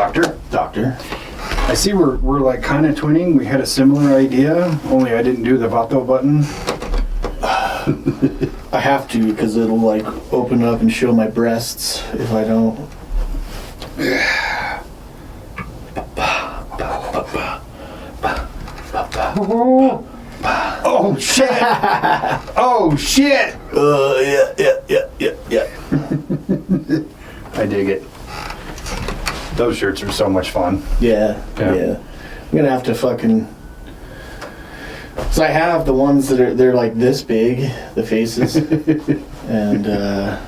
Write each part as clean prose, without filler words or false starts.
Doctor. Doctor. I see we're like kind of twinning. We had a similar idea, only I didn't do the Vato button. I have to because it'll like open up and show my breasts if I don't. Oh shit! Oh shit! Yeah. I dig it. Those shirts are so much fun. Yeah. I'm gonna have to fucking. So I have the ones they're like this big, the faces, and I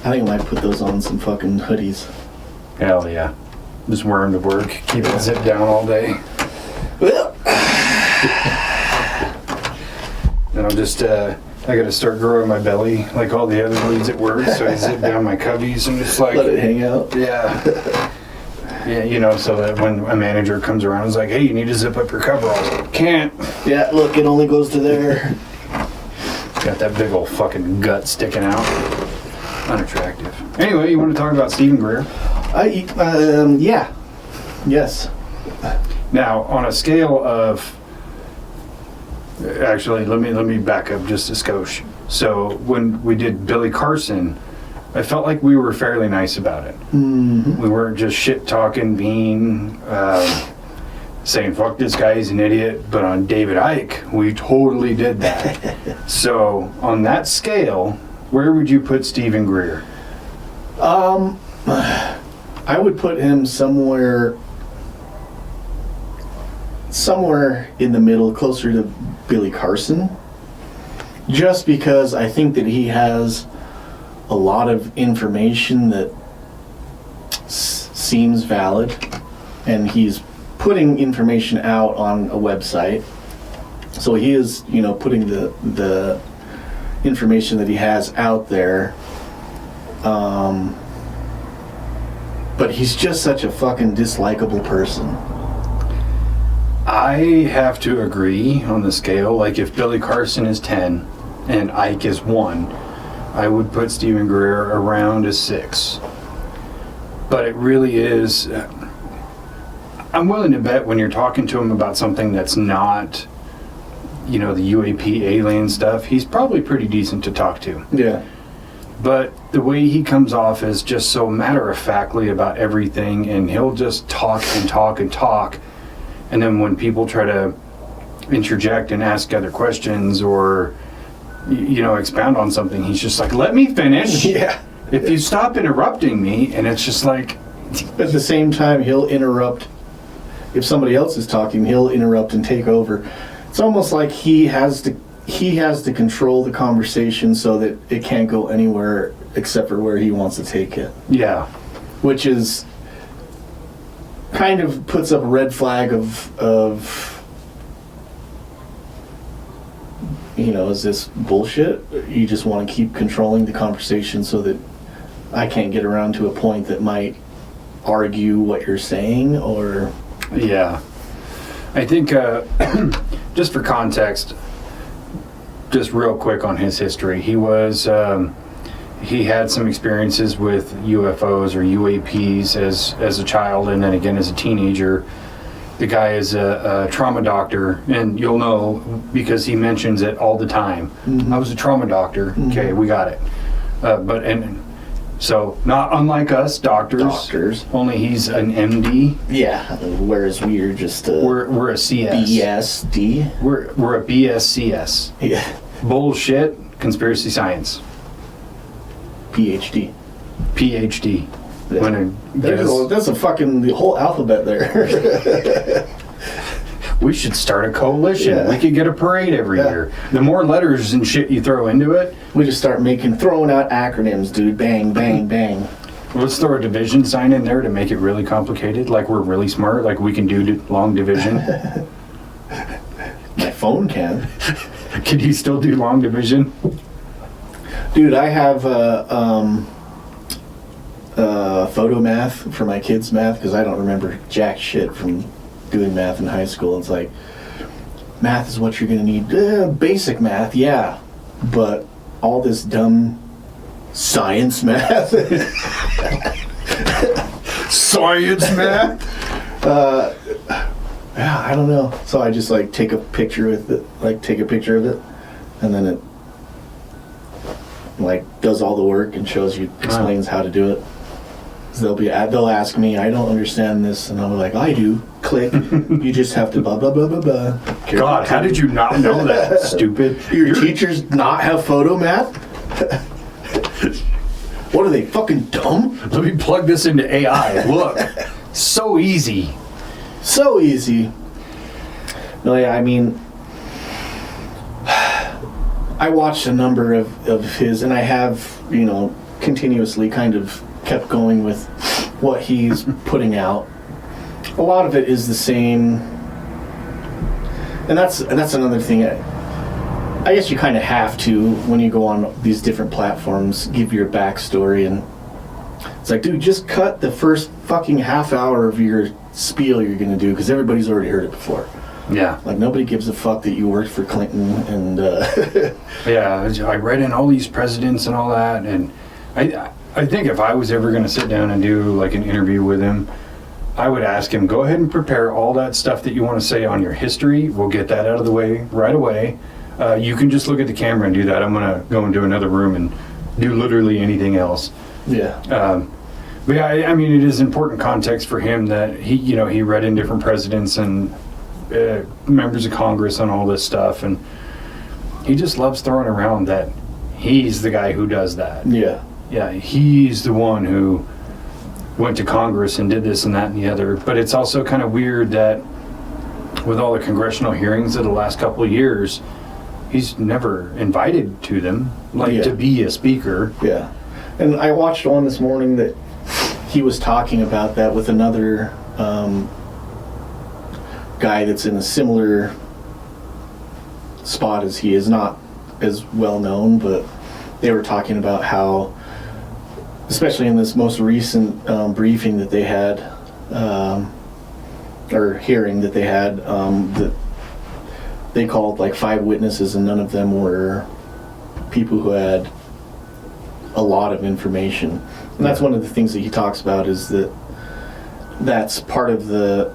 think I might put those on some fucking hoodies. Hell yeah! Just wear them to work. Keep it zipped down all day. Well. And I'll just, I gotta start growing my belly like all the other dudes at work, so I zip down my cubbies and just like... Let it hang out? Yeah. Yeah, you know, so that when a manager comes around and is like, hey, you need to zip up your coveralls. Can't. Yeah, look, it only goes to there. Got that big old fucking gut sticking out. Unattractive. Anyway, you want to talk about Stephen Greer? Yeah. Yes. Now, on a scale of... Actually, let me back up just a skosh. So when we did Billy Carson, I felt like we were fairly nice about it. Mm-hmm. We weren't just shit talking, being saying fuck this guy, he's an idiot. But on David Icke, we totally did that. So on that scale, where would you put Stephen Greer? I would put him somewhere in the middle, closer to Billy Carson, just because I think that he has a lot of information that seems valid, and he's putting information out on a website, so he is, putting the information that he has out there, but he's just such a fucking dislikable person. I have to agree on the scale. Like, if Billy Carson is 10 and Ike is 1, I would put Stephen Greer around a 6. But it really is... I'm willing to bet when you're talking to him about something that's not, the UAP alien stuff, he's probably pretty decent to talk to. Yeah. But the way he comes off is just so matter-of-factly about everything, and he'll just talk and talk and talk. And then when people try to interject and ask other questions or, expound on something, he's just like, let me finish. Yeah. If you stop interrupting me, and it's just like... At the same time, he'll interrupt. If somebody else is talking, he'll interrupt and take over. It's almost like he has to control the conversation so that it can't go anywhere except for where he wants to take it. Yeah. Which is... kind of puts up a red flag of is this bullshit? You just want to keep controlling the conversation so that I can't get around to a point that might argue what you're saying, or... Yeah. I think, just for context, just real quick on his history, he was... he had some experiences with UFOs or UAPs as a child, and then again as a teenager. The guy is a trauma doctor, and you'll know because he mentions it all the time. Mm-hmm. I was a trauma doctor. Mm-hmm. Okay, we got it. So not unlike us doctors. Only he's an MD. Yeah, whereas we're just we're a CS. BSD. We're a BSCS. Yeah. Bullshit. Conspiracy science. PhD. That's a fucking the whole alphabet there. We should start a coalition. Yeah. We could get a parade every year. The more letters and shit you throw into it, we just start throwing out acronyms, dude. Bang, bang, bang. Let's throw a division sign in there to make it really complicated. Like we're really smart. Like we can do long division. My phone can. Can you still do long division? Dude, I have photo math for my kids' math because I don't remember jack shit from doing math in high school. It's like, math is what you're going to need. Basic math, yeah. But all this dumb science math. Science, man. Yeah, I don't know. So I just like take a picture of it, and then it like does all the work and explains how to do it. So they'll ask me, I don't understand this, and I'll be like, I do. Click. You just have to blah blah blah blah blah. God, how did you not know that? Stupid. Your teachers not have photo math? What are they, fucking dumb? Let me plug this into AI. Look, so easy. So easy. No, yeah, I mean, I watched a number of his, and I have, continuously kind of kept going with what he's putting out. A lot of it is the same, and that's another thing. I guess you kind of have to, when you go on these different platforms, give your backstory, and it's like, dude, just cut the first fucking half hour of your spiel you're gonna do, because everybody's already heard it before. Yeah. Like, nobody gives a fuck that you worked for Clinton, and yeah, I read in all these presidents and all that, and I think if I was ever gonna sit down and do like an interview with him, I would ask him, go ahead and prepare all that stuff that you want to say on your history. We'll get that out of the way right away. You can just look at the camera and do that. I'm going to go into another room and do literally anything else. Yeah. But yeah, I mean, it is important context for him that he read in different presidents and members of Congress on all this stuff. And he just loves throwing around that he's the guy who does that. Yeah. Yeah, he's the one who went to Congress and did this and that and the other. But it's also kind of weird that with all the congressional hearings of the last couple of years, he's never invited to them, to be a speaker. Yeah. And I watched one this morning that he was talking about that with another guy that's in a similar spot as he is, not as well known, but they were talking about how, especially in this most recent briefing that they had, or hearing that they had, that they called like 5 witnesses, and none of them were people who had a lot of information. And that's one of the things that he talks about, is that that's part of the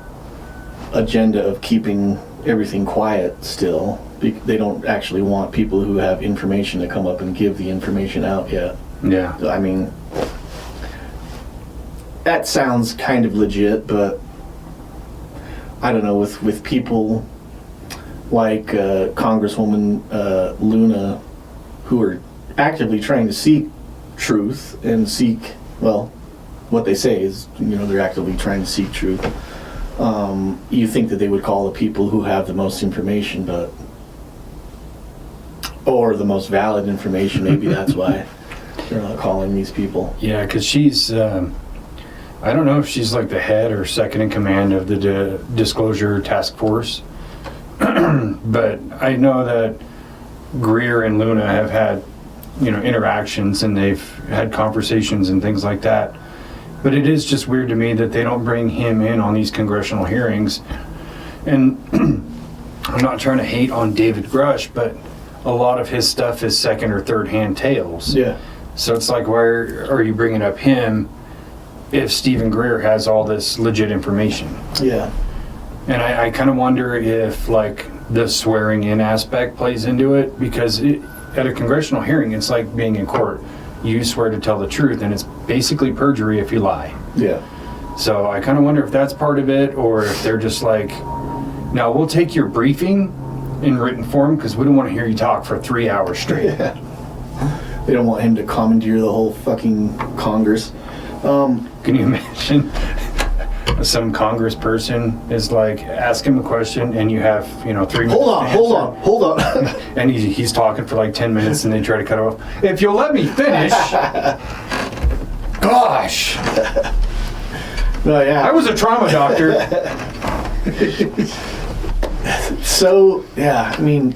agenda of keeping everything quiet still. They don't actually want people who have information to come up and give the information out yet. Yeah. I mean, that sounds kind of legit, but I don't know, with people like Congresswoman Luna, who are actively trying to seek truth and seek, well, what they say is, they're actively trying to seek truth. You think that they would call the people who have the most information, or the most valid information. Maybe that's why they're not calling these people. Yeah, because she's, I don't know if she's like the head or second in command of the Disclosure Task Force, but I know that Greer and Luna have had, interactions, and they've had conversations and things like that. But it is just weird to me that they don't bring him in on these congressional hearings. And I'm not trying to hate on David Grush, but a lot of his stuff is second or third hand tales. Yeah. So it's like, why are you bringing up him if Stephen Greer has all this legit information? Yeah. And I kind of wonder if like the swearing in aspect plays into it, because at a congressional hearing, it's like being in court. You swear to tell the truth, and it's basically perjury if you lie. Yeah. So I kind of wonder if that's part of it, or if they're just like, no, we'll take your briefing in written form because we don't want to hear you talk for 3 hours straight. Yeah. They don't want him to commandeer the whole fucking Congress. Can you imagine some congressperson is like, ask him a question and you have 3 minutes. Hold on. And he's talking for like 10 minutes and they try to cut off. If you'll let me finish. Gosh. No, yeah. I was a trauma doctor. So, yeah, I mean,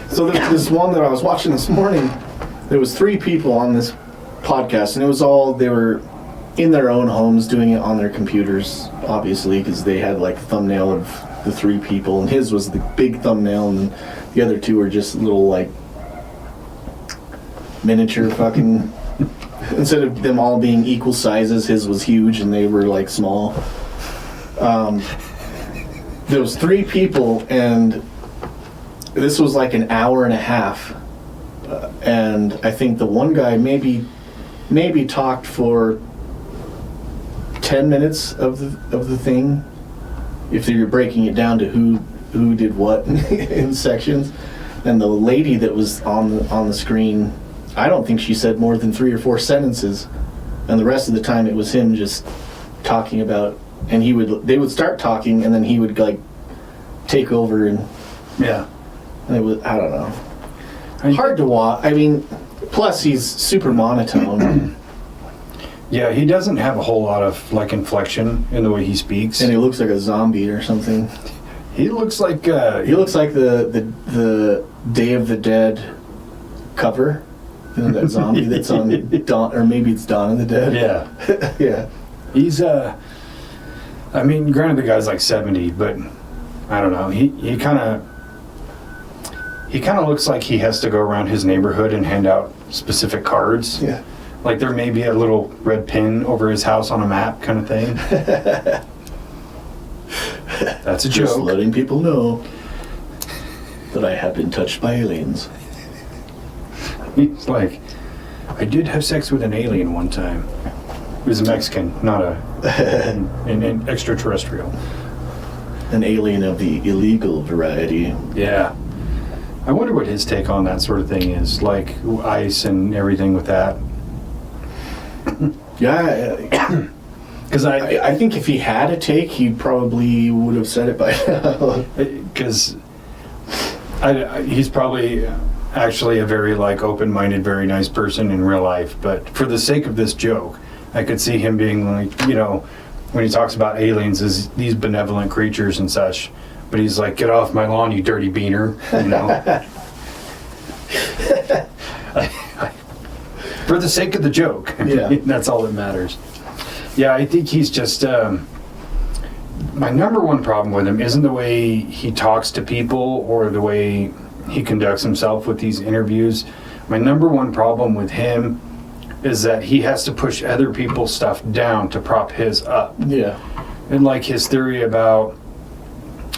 so there's this one that I was watching this morning. There was 3 people on this podcast, and it was they were in their own homes doing it on their computers, obviously, because they had like the thumbnail of the 3 people, and his was the big thumbnail, and the other 2 were just little like miniature fucking Instead of them all being equal sizes, his was huge and they were like small. There was 3 people, and this was like an hour and a half. And I think the one guy maybe talked for 10 minutes of the thing, if you're breaking it down to who did what in sections. And the lady that was on the screen, I don't think she said more than 3 or 4 sentences, and the rest of the time it was him just talking about. And they would start talking, and then he would like take over, and Yeah. it was, I don't know, hard to watch. I mean, plus he's super monotone, Yeah, he doesn't have a whole lot of like inflection in the way he speaks. and he looks like a zombie or something. He looks like He looks like the Day of the Dead cover. You know, that zombie that's on Dawn, or maybe it's Dawn of the Dead. Yeah. Yeah. He's I mean, granted the guy's like 70, but I don't know. He kind of looks like he has to go around his neighborhood and hand out specific cards. Yeah. Like there may be a little red pin over his house on a map kind of thing. That's a Just joke. letting people know that I have been touched by aliens. He's like, I did have sex with an alien one time. He was a Mexican, not an extraterrestrial. An alien of the illegal variety. Yeah. I wonder what his take on that sort of thing is, like ice and everything with that. Yeah, Because I think if he had a take, he probably would have said it by now. because he's probably actually a very like open-minded, very nice person in real life. But for the sake of this joke, I could see him being like, you know, when he talks about aliens as these benevolent creatures and such. But he's like, get off my lawn, you dirty beaner. You know. For the sake of the joke, Yeah. That's all that matters. Yeah, I think he's just. My number one problem with him isn't the way he talks to people or the way he conducts himself with these interviews. My number one problem with him is that he has to push other people's stuff down to prop his up. Yeah. And like his theory about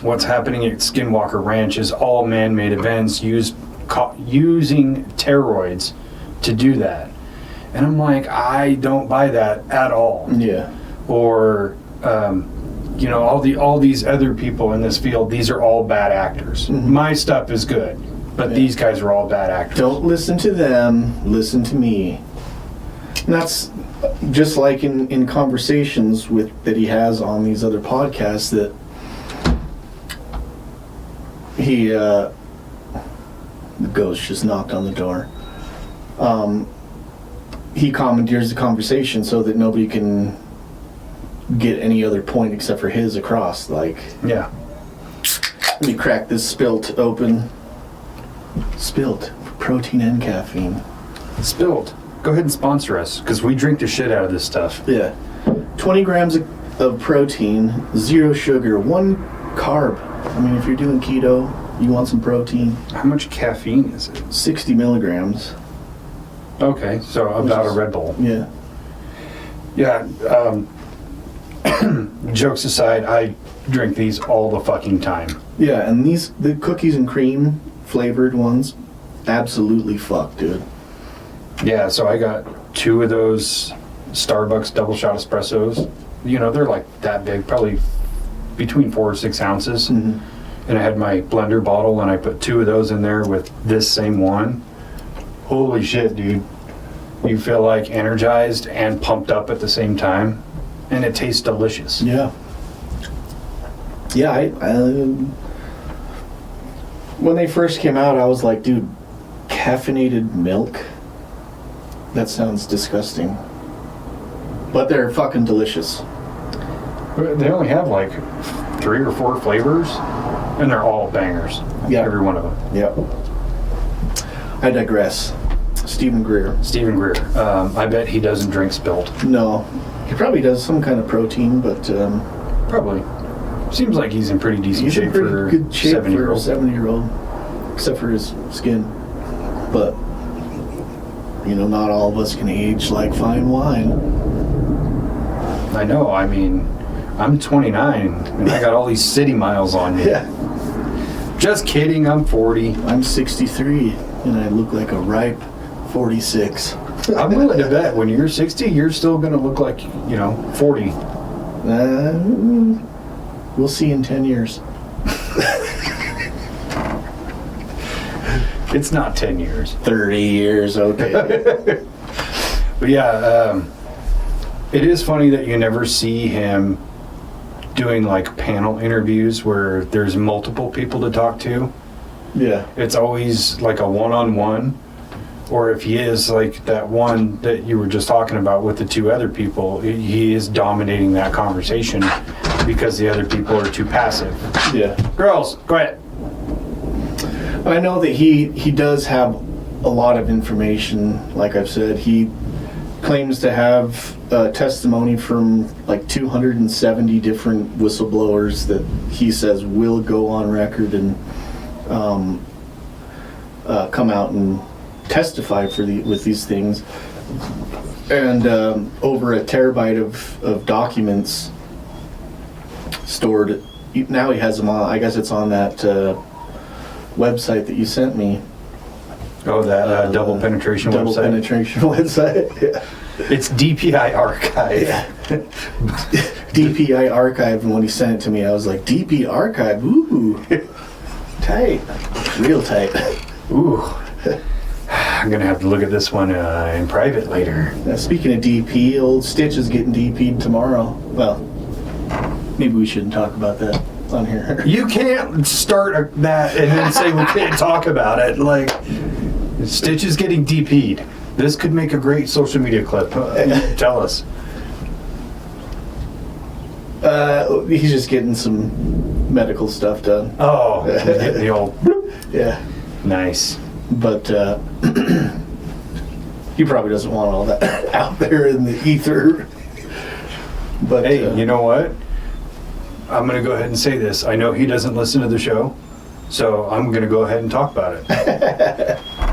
what's happening at Skinwalker Ranch is all man-made events using steroids to do that. And I'm like, I don't buy that at all. Yeah. Or, you know, all these other people in this field, these are all bad actors. Mhm. My stuff is good, but these guys are all bad actors. Don't listen to them, listen to me. And that's just like in conversations that he has on these other podcasts that he the ghost just knocked on the door. He commandeers the conversation so that nobody can get any other point except for his across. Like, Yeah. let me crack this spilt open. Spilt, protein and caffeine. Spilled. Go ahead and sponsor us, because we drink the shit out of this stuff. Yeah. 20 grams of protein, 0 sugar, 1 carb. I mean, if you're doing keto, you want some protein. How much caffeine is it? 60 milligrams. Okay, so about a Red Bull. Yeah. Yeah, jokes aside, I drink these all the fucking time. Yeah, and the cookies and cream flavored ones, absolutely fuck, dude. Yeah, so I got 2 of those Starbucks double shot espressos. You know, they're like that big, probably between 4 or 6 ounces. Mm-hmm. And I had my blender bottle, and I put 2 of those in there with this same one. Holy shit, dude. You feel like energized and pumped up at the same time. And it tastes delicious. Yeah. Yeah, I when they first came out, I was like, dude, caffeinated milk? That sounds disgusting. But they're fucking delicious. They only have like 3 or 4 flavors, and they're all bangers. Yeah. Every one of them. Yep. I digress. Stephen Greer. Stephen Greer. I bet he doesn't drink Spilt. No. He probably does some kind of protein, but Probably. Seems like he's in pretty decent he's in shape pretty for good shape for a 70-year-old. 70-year-old. Except for his skin. But not all of us can age like fine wine. I know. I mean, I'm 29 and I got all these city miles on me. Yeah. Just kidding. I'm 40. I'm 63 and I look like a ripe 46. I'm willing to bet when you're 60, you're still going to look like, 40. We'll see in 10 years. It's not 10 years. 30 years, okay. But yeah, it is funny that you never see him doing like panel interviews where there's multiple people to talk to. Yeah. It's always like a one-on-one. Or if he is like that one that you were just talking about with the two other people, he is dominating that conversation because the other people are too passive. Yeah. Girls, go ahead. I know that he does have a lot of information. Like I've said, he claims to have testimony from like 270 different whistleblowers that he says will go on record and come out and testify with these things. And over a terabyte of documents stored. Now he has them on. I guess it's on that website that you sent me. Oh, that double penetration double website? penetration website. Yeah. It's DPI Archive. Yeah. DPI Archive, and when he sent it to me, I was like, DP Archive? Ooh. Tight. Real tight. Ooh. I'm going to have to look at this one in private later. Now, speaking of DP, old Stitch is getting DP'd tomorrow. Well, maybe we shouldn't talk about that on here. You can't start that and then say we can't talk about it. Like, Stitch is getting DP'd. This could make a great social media clip. Tell us. He's just getting some medical stuff done. Oh, he's getting the old... Yeah. Nice. But he probably doesn't want all that out there in the ether. But hey, you know what? I'm going to go ahead and say this. I know he doesn't listen to the show, so I'm going to go ahead and talk about it.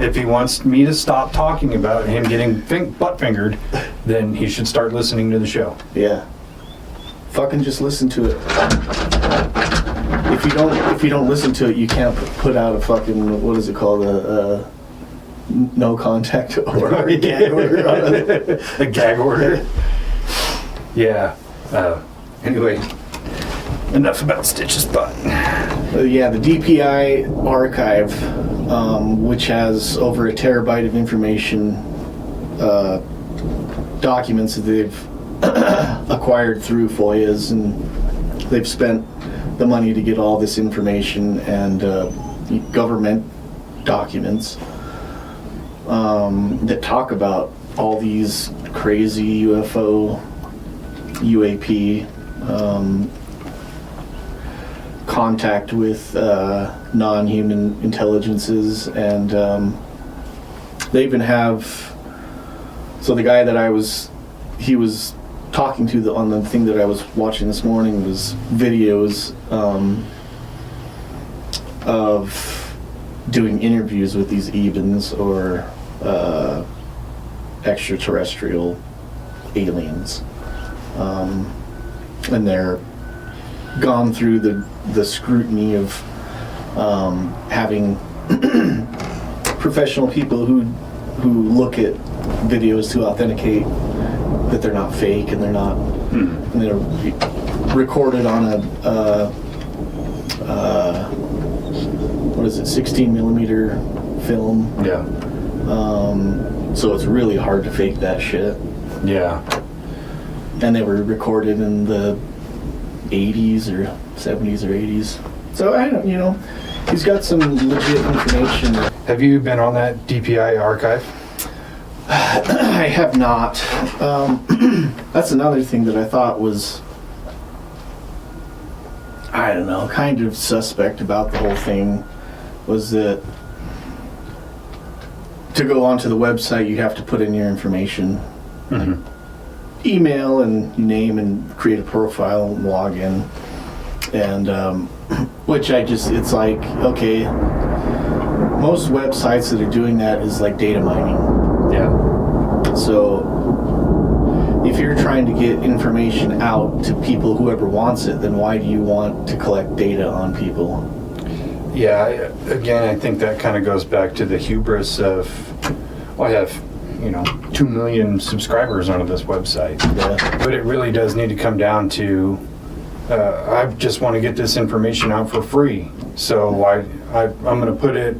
If he wants me to stop talking about him getting butt fingered, then he should start listening to the show. Yeah. Fucking just listen to it. If you don't listen to it, you can't put out a fucking, what is it called, a no contact order, or a gag order on it. A gag order. Yeah. Anyway, enough about Stitch's butt. Yeah, the DPI archive, which has over a terabyte of information, documents that they've acquired through FOIAs, and they've spent the money to get all this information and government documents that talk about all these crazy UFO, UAP, contact with non-human intelligences, and they even have, so the guy that he was talking to on the thing that I was watching this morning was videos of doing interviews with these Ebens or extraterrestrial aliens, and they're gone through the scrutiny of having professional people who look at videos to authenticate that they're not fake and they're not, and they're recorded on what is it, 16 millimeter film. Yeah. So it's really hard to fake that shit. Yeah. And they were recorded in the 80s or 70s or 80s. So I don't, he's got some legit information. Have you been on that DPI archive? I have not. That's another thing that I thought was, I don't know, kind of suspect about the whole thing, was that to go onto the website you have to put in your information, like email and name, and create a profile and log in, and which it's like, okay, most websites that are doing that is like data mining. Yeah. So if you're trying to get information out to people, whoever wants it, then why do you want to collect data on people? Yeah, again, I think that kind of goes back to the hubris of, well, I have, 2 million subscribers onto this website. Yeah. But it really does need to come down to, I just want to get this information out for free. So I'm going to put it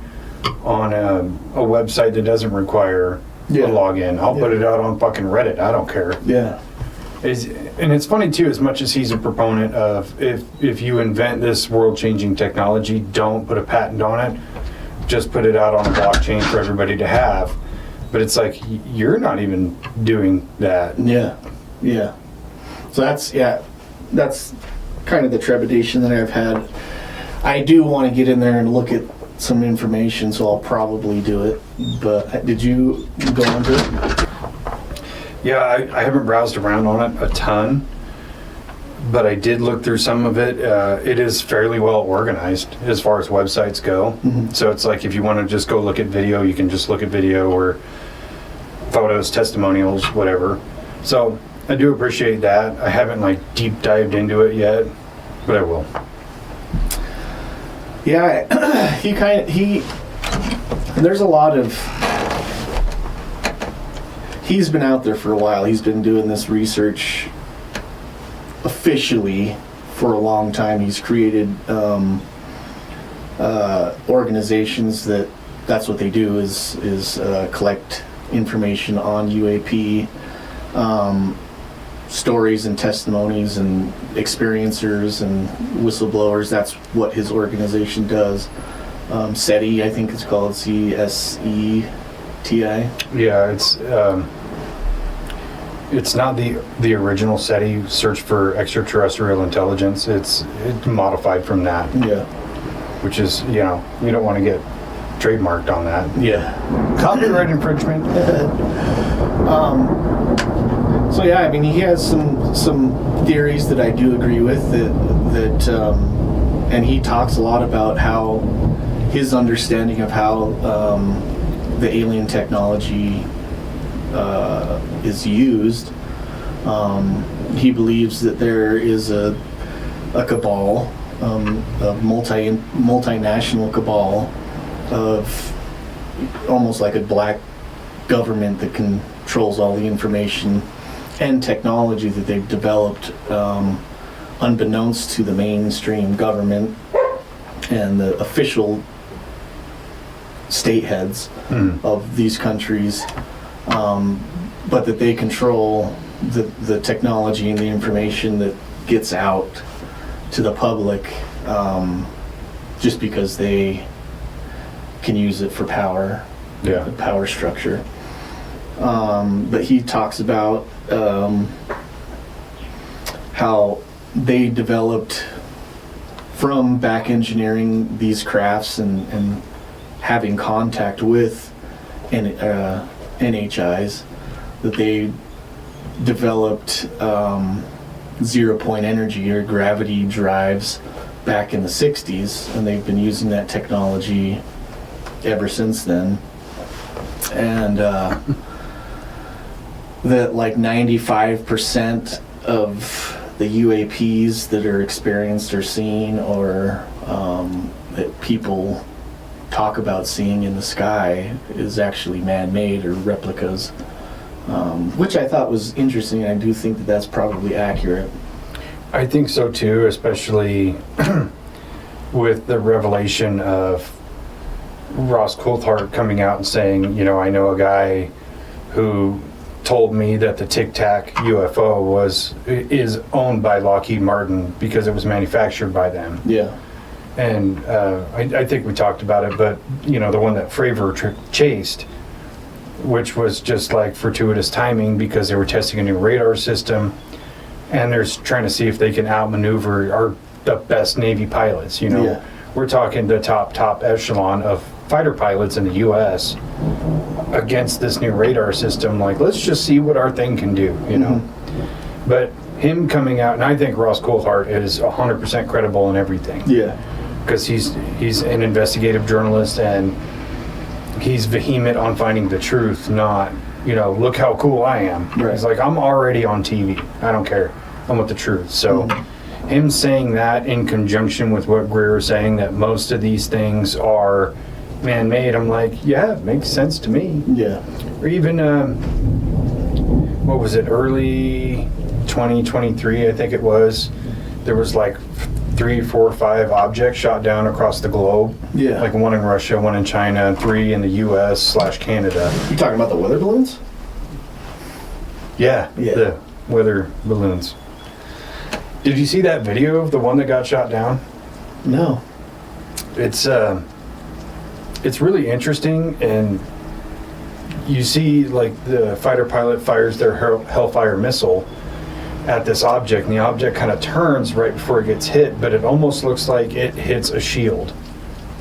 on a website that doesn't require a login. I'll put it out on fucking Reddit. I don't care. Yeah. And it's funny too, as much as he's a proponent of if you invent this world-changing technology, don't put a patent on it. Just put it out on a blockchain for everybody to have. But it's like, you're not even doing that. Yeah. Yeah. So that's kind of the trepidation that I've had. I do want to get in there and look at some information, so I'll probably do it. But did you go into it? Yeah, I haven't browsed around on it a ton, but I did look through some of it. It is fairly well organized as far as websites go. Mm-hmm. So it's like if you want to just go look at video, you can just look at video, or photos, testimonials, whatever. So I do appreciate that. I haven't deep dived into it yet, but I will. Yeah, there's a lot of, he's been out there for a while. He's been doing this research officially for a long time. He's created organizations that's what they do is collect information on UAP, stories and testimonies and experiencers and whistleblowers. That's what his organization does. SETI, I think it's called, CSETI. Yeah, it's not the original SETI, Search for Extraterrestrial Intelligence. It's modified from that. Yeah. Which is, you don't want to get trademarked on that. Yeah. Copyright infringement. So yeah, I mean, he has some theories that I do agree with that and he talks a lot about how his understanding of how the alien technology is used. He believes that there is a cabal, a multinational cabal of almost like a black government that controls all the information and technology that they've developed unbeknownst to the mainstream government and the official state heads of these countries, but that they control the technology and the information that gets out to the public just because they can use it for power, the power structure. But he talks about how they developed from back engineering these crafts and having contact with NHIs, that they developed zero-point energy or gravity drives back in the 60s, and they've been using that technology ever since then. And that 95% of the UAPs that are experienced or seen, or that people talk about seeing in the sky, is actually man-made or replicas, which I thought was interesting. I do think that that's probably accurate. I think so too, especially with the revelation of Ross Coulthart coming out and saying, I know a guy who told me that the Tic Tac UFO is owned by Lockheed Martin because it was manufactured by them. Yeah. And I think we talked about it, but the one that Fravor chased, which was just fortuitous timing because they were testing a new radar system, and they're trying to see if they can outmaneuver the best Navy pilots. Yeah. We're talking the top echelon of fighter pilots in the U.S. against this new radar system. Let's just see what our thing can do, Mm-hmm. But him coming out, and I think Ross Coulthart is 100% credible in everything. Yeah. Because he's an investigative journalist, and he's vehement on finding the truth, not look how cool I am. Right. He's like, I'm already on TV. I don't care. I want the truth. So him saying that in conjunction with what Greer was saying, that most of these things are man-made, I'm like, yeah, it makes sense to me. Yeah. Or even, what was it, early 2023, I think it was, there was like 3, 4, 5 objects shot down across the globe. Yeah. Like one in Russia, one in China, and 3 in the US/Canada. You talking about the weather balloons? Yeah, Yeah. the weather balloons. Did you see that video of the one that got shot down? No. It's really interesting, and you see like the fighter pilot fires their Hellfire missile at this object, and the object kind of turns right before it gets hit, but it almost looks like it hits a shield.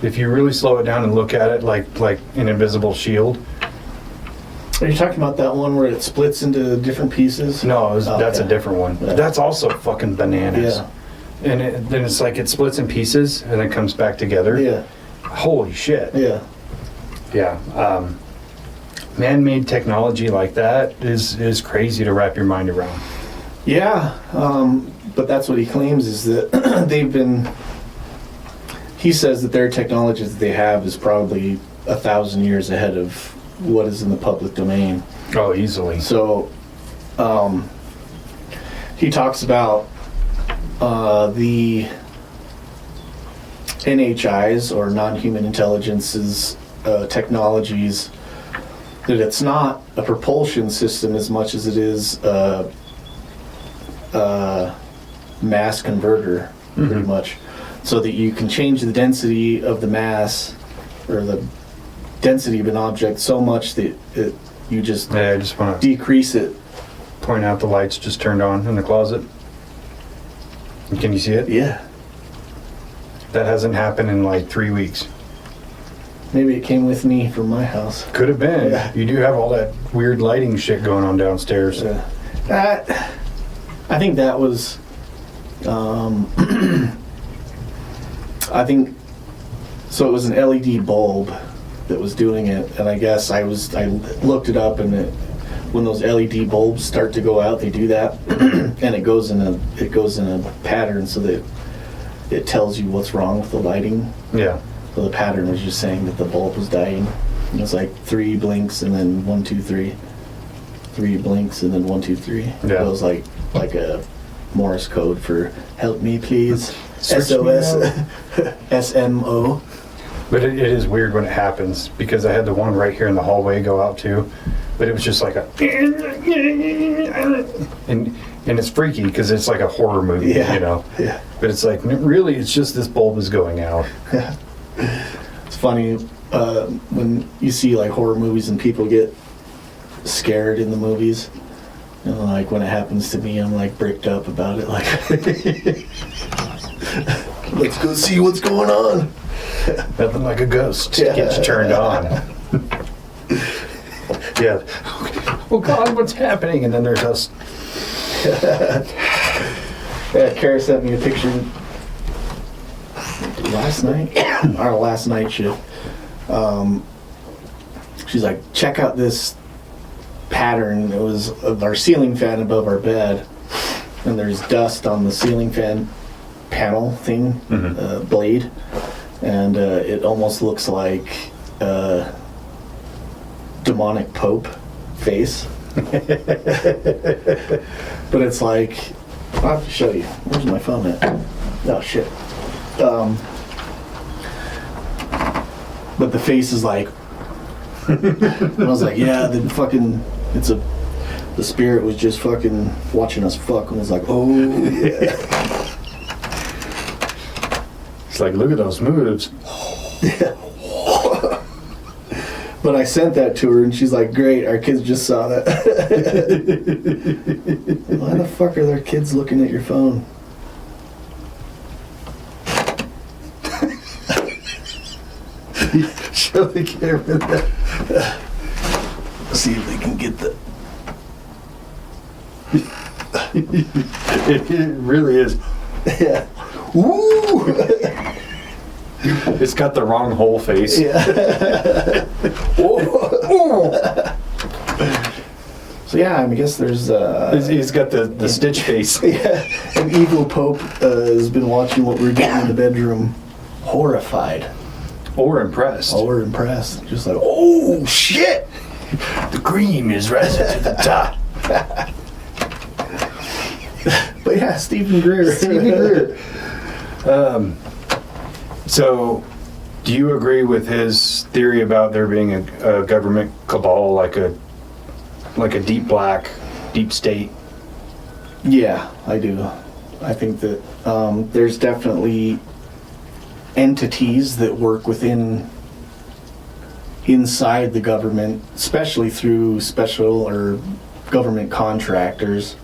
If you really slow it down and look at it like an invisible shield. Are you talking about that one where it splits into different pieces? No, that's a different one. Yeah. That's also fucking bananas. Yeah. And then it's like it splits in pieces and then comes back together. Yeah. Holy shit. Yeah. Yeah. Man-made technology like that is crazy to wrap your mind around. Yeah. But that's what he claims is that he says that their technology that they have is probably 1,000 years ahead of what is in the public domain. Oh, easily. So, he talks about the NHIs, or non-human intelligences, technologies, that it's not a propulsion system as much as it is a mass converter, pretty much, so that you can change the density of the mass, or the density of an object so much that you just I just want to decrease it. point out the lights just turned on in the closet. Can you see it? Yeah. That hasn't happened in like 3 weeks. Maybe it came with me from my house. Could have been. Yeah. You do have all that weird lighting shit going on downstairs. I think that was, I think, so it was an LED bulb that was doing it, and I guess I looked it up, and when those LED bulbs start to go out, they do that, and it goes in a pattern so that it tells you what's wrong with the lighting. Yeah. So the pattern was just saying that the bulb was dying. It was like 3 blinks and then 1, 2, 3. 3 blinks and then 1, 2, 3. Yeah. It was like a Morse code for "help me please." Switch SOS. me SMO. But it is weird when it happens, because I had the one right here in the hallway go out too, but it was just like a and it's freaky because it's like a horror movie, Yeah. But it's like, really, it's just this bulb is going out. It's funny when you see like horror movies and people get scared in the movies, and like when it happens to me, I'm like bricked up about it. Like, let's go see what's going on. Nothing like a ghost Yeah. gets turned on. Yeah. Oh God, what's happening? And then there's us. Yeah, Kara sent me a picture last night, our last night shift. She's like, check out this pattern. It was of our ceiling fan above our bed, and there's dust on the ceiling fan panel thing, blade, and it almost looks like demonic pope face. But it's like, I'll have to show you. Where's my phone at? Oh shit. But the face is like, and I was like, yeah, the spirit was just fucking watching us fuck, and was like, oh yeah. It's like, look at those moves. Yeah. But I sent that to her, and she's like, great, our kids just saw that. Why the fuck are their kids looking at your phone? Show the camera that. See if they can get the... It really is. Yeah. Woo! It's got the wrong whole face. Yeah. Oh. So yeah, I guess there's He's got the Stitch face. yeah, an evil Pope has been watching what we're doing in the bedroom, horrified Or impressed. or impressed, just like, oh shit, The cream is rising to the top. But yeah, Stephen Greer. So, do you agree with his theory about there being a government cabal, like a deep black, deep state? Yeah, I do. I think that there's definitely entities that work inside the government, especially through special or government contractors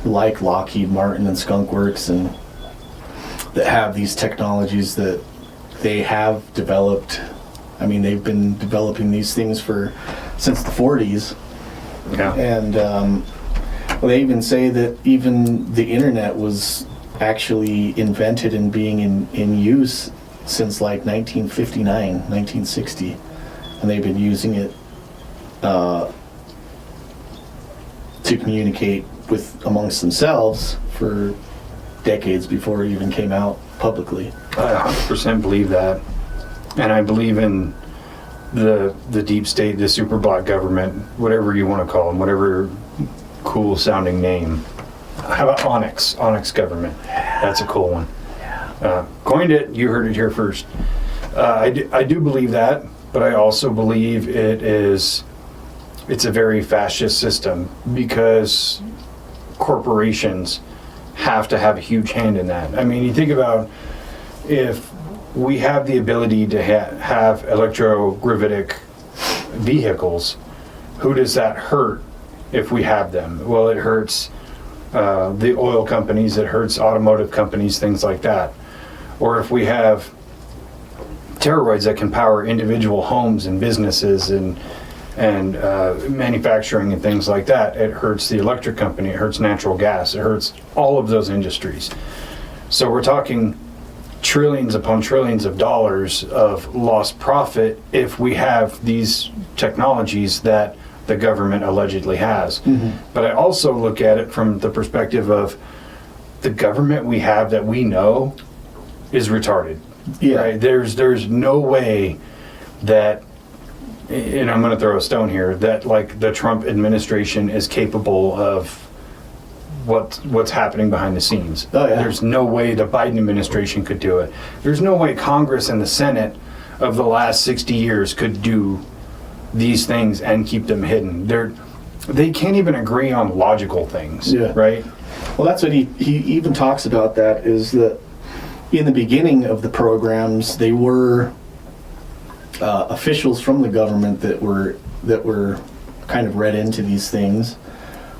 like Lockheed Martin and Skunk Works, and that have these technologies that they have developed. I mean, they've been developing these things since the 40s. Yeah. And well, they even say that even the internet was actually invented and being in use since like 1959, 1960. And they've been using it to communicate amongst themselves for decades before it even came out publicly. I 100% believe that. And I believe in the deep state, the super black government, whatever you want to call them, whatever cool sounding name. How about Onyx? Onyx government. That's a cool one. Coined it, you heard it here first. I do believe that, but I also believe it's a very fascist system because corporations have to have a huge hand in that. I mean, you think about if we have the ability to have electrogravitic vehicles, who does that hurt if we have them? Well, it hurts the oil companies, it hurts automotive companies, things like that. Or if we have teraroids that can power individual homes and businesses and manufacturing and things like that, it hurts the electric company, it hurts natural gas, it hurts all of those industries. So we're talking trillions upon trillions of dollars of lost profit if we have these technologies that the government allegedly has. Mm-hmm. But I also look at it from the perspective of the government we have that we know is retarded. Yeah. Right? There's no way that, and I'm going to throw a stone here, that like the Trump administration is capable of what's happening behind the scenes. Oh, yeah. There's no way the Biden administration could do it. There's no way Congress and the Senate of the last 60 years could do these things and keep them hidden. They can't even agree on logical things, yeah. Right? Well, that's what he even talks about, that is that in the beginning of the programs, they were officials from the government that were kind of read into these things.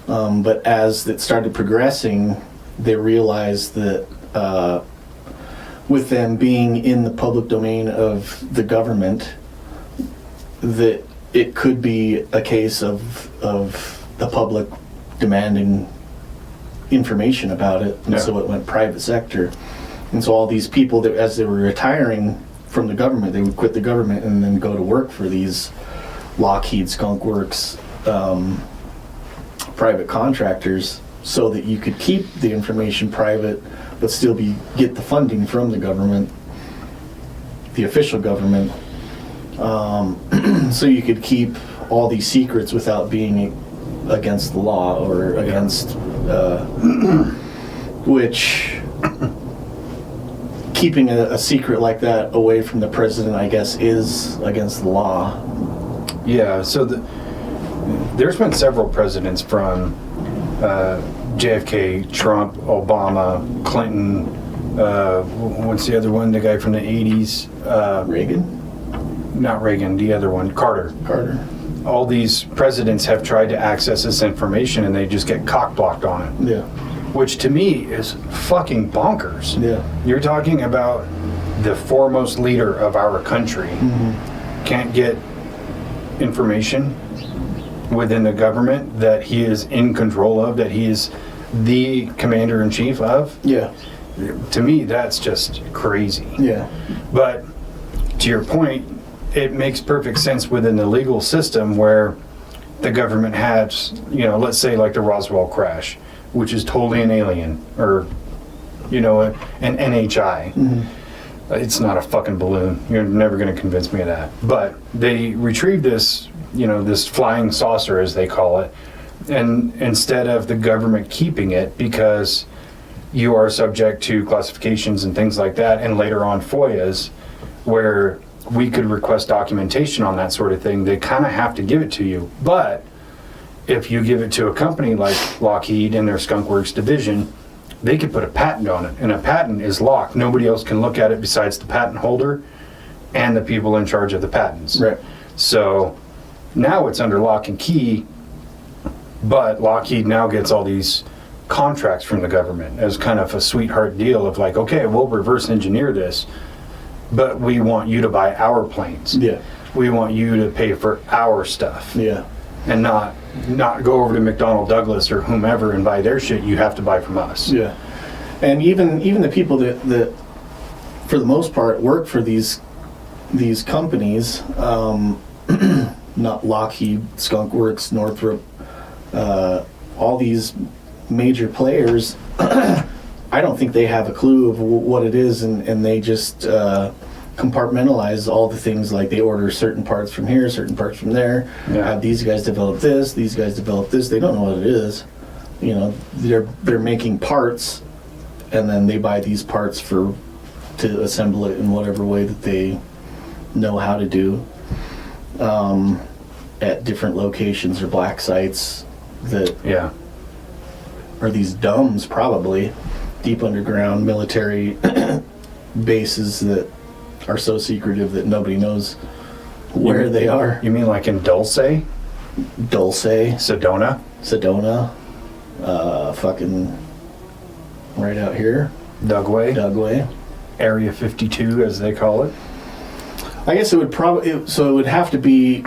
But as it started progressing, they realized that with them being in the public domain of the government, that it could be a case of the public demanding information about it, and so it went private sector. And so all these people, that as they were retiring from the government, they would quit the government and then go to work for these Lockheed, Skunk Works, private contractors, so that you could keep the information private but still get the funding from the government, the official government, so you could keep all these secrets without being against the law or against which keeping a secret like that away from the president, I guess, is against the law. Yeah, so there's been several presidents from JFK, Trump, Obama, Clinton, what's the other one, the guy from the 80s? Reagan? Not Reagan, the other one, Carter. All these presidents have tried to access this information and they just get cock-blocked on it. Yeah. Which to me is fucking bonkers. Yeah. You're talking about the foremost leader of our country can't get information within the government that he is in control of, that he is the commander-in-chief of. Yeah. To me, that's just crazy. Yeah. But to your point, it makes perfect sense within the legal system where the government had, let's say like the Roswell crash, which is totally an alien, or, an NHI. It's not a fucking balloon. You're never going to convince me of that. But they retrieved this, this flying saucer, as they call it, and instead of the government keeping it because you are subject to classifications and things like that, and later on FOIAs, where we could request documentation on that sort of thing, they kind of have to give it to you. But if you give it to a company like Lockheed and their Skunk Works division, they could put a patent on it, and a patent is locked. Nobody else can look at it besides the patent holder and the people in charge of the patents. Right. So now it's under lock and key, but Lockheed now gets all these contracts from the government as kind of a sweetheart deal of like, okay, we'll reverse engineer this, but we want you to buy our planes. Yeah. We want you to pay for our stuff. Yeah. And not go over to McDonnell Douglas or whomever and buy their shit. You have to buy from us. Yeah. And even the people that for the most part work for these companies, not Lockheed, Skunk Works, Northrop, all these major players, I don't think they have a clue of what it is, and they just compartmentalize all the things. Like they order certain parts from here, certain parts from there. Yeah. Have these guys develop this, these guys develop this. They don't know what it is. They're making parts, and then they buy these parts to assemble it in whatever way that they know how to do, at different locations or black sites that are these DUMBs, probably deep underground military bases that are so secretive that nobody knows where they are. You mean like in Dulce? Sedona, fucking right out here. Dugway. Area 52, as they call it. I guess it would it would have to be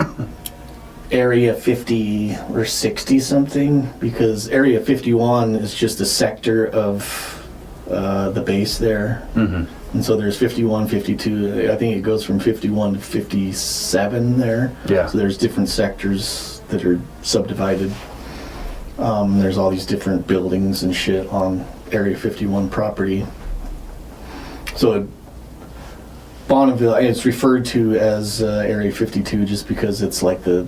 Area 50 or 60 something, because Area 51 is just a sector of the base there. Mm-hmm. And so there's 51, 52. I think it goes from 51 to 57 there. Yeah. So there's different sectors that are subdivided. There's all these different buildings and shit on Area 51 property. So Bonneville, it's referred to as Area 52 just because it's like the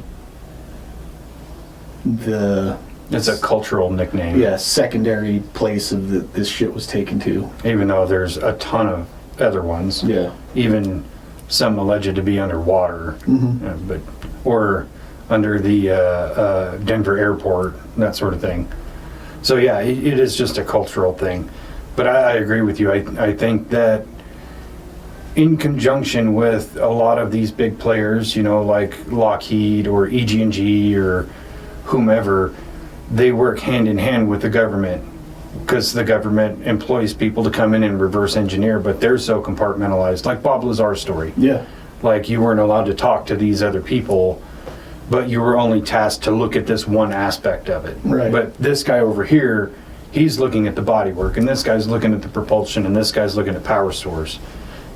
It's a cultural nickname. Secondary place of this shit was taken to. Even though there's a ton of other ones. Yeah. Even some alleged to be underwater. Mm-hmm. Or under the Denver airport, that sort of thing. So yeah, it is just a cultural thing. But I agree with you. I think that in conjunction with a lot of these big players, like Lockheed or EG&G or whomever, they work hand in hand with the government, because the government employs people to come in and reverse engineer, but they're so compartmentalized. Like Bob Lazar's story. Yeah. Like you weren't allowed to talk to these other people, but you were only tasked to look at this one aspect of it. Right. But this guy over here, he's looking at the bodywork, and this guy's looking at the propulsion, and this guy's looking at power source.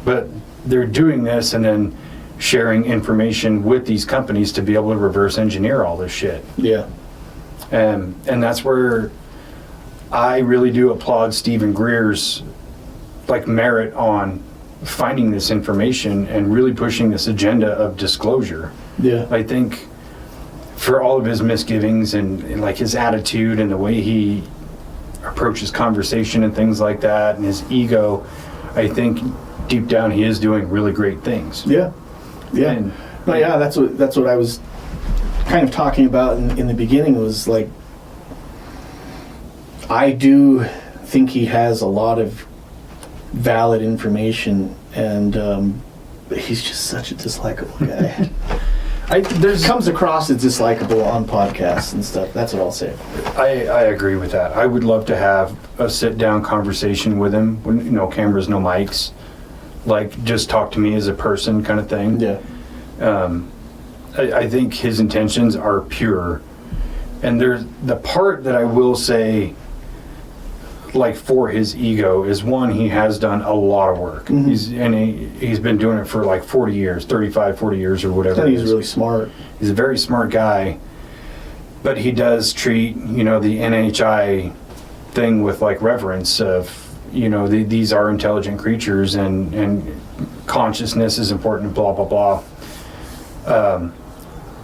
But they're doing this and then sharing information with these companies to be able to reverse engineer all this shit. Yeah. And that's where I really do applaud Stephen Greer's merit on finding this information and really pushing this agenda of disclosure. Yeah. I think for all of his misgivings and his attitude and the way he approaches conversation and things like that, and his ego, I think deep down he is doing really great things. Yeah. Yeah. That's what I was kind of talking about in the beginning, was like, I do think he has a lot of valid information, and he's just such a dislikable guy. Comes across as dislikable on podcasts and stuff. That's what I'll say. I agree with that. I would love to have a sit-down conversation with him. No cameras, no mics. Just talk to me as a person kind of thing. Yeah. I think his intentions are pure. And there's the part that I will say, for his ego, is one, he has done a lot of work. Mm-hmm. He's been doing it for 40 years, 35, 40 years or whatever. And he's really smart. He's a very smart guy. But he does treat, the NHI thing with like reverence of, these are intelligent creatures and consciousness is important, blah, blah, blah.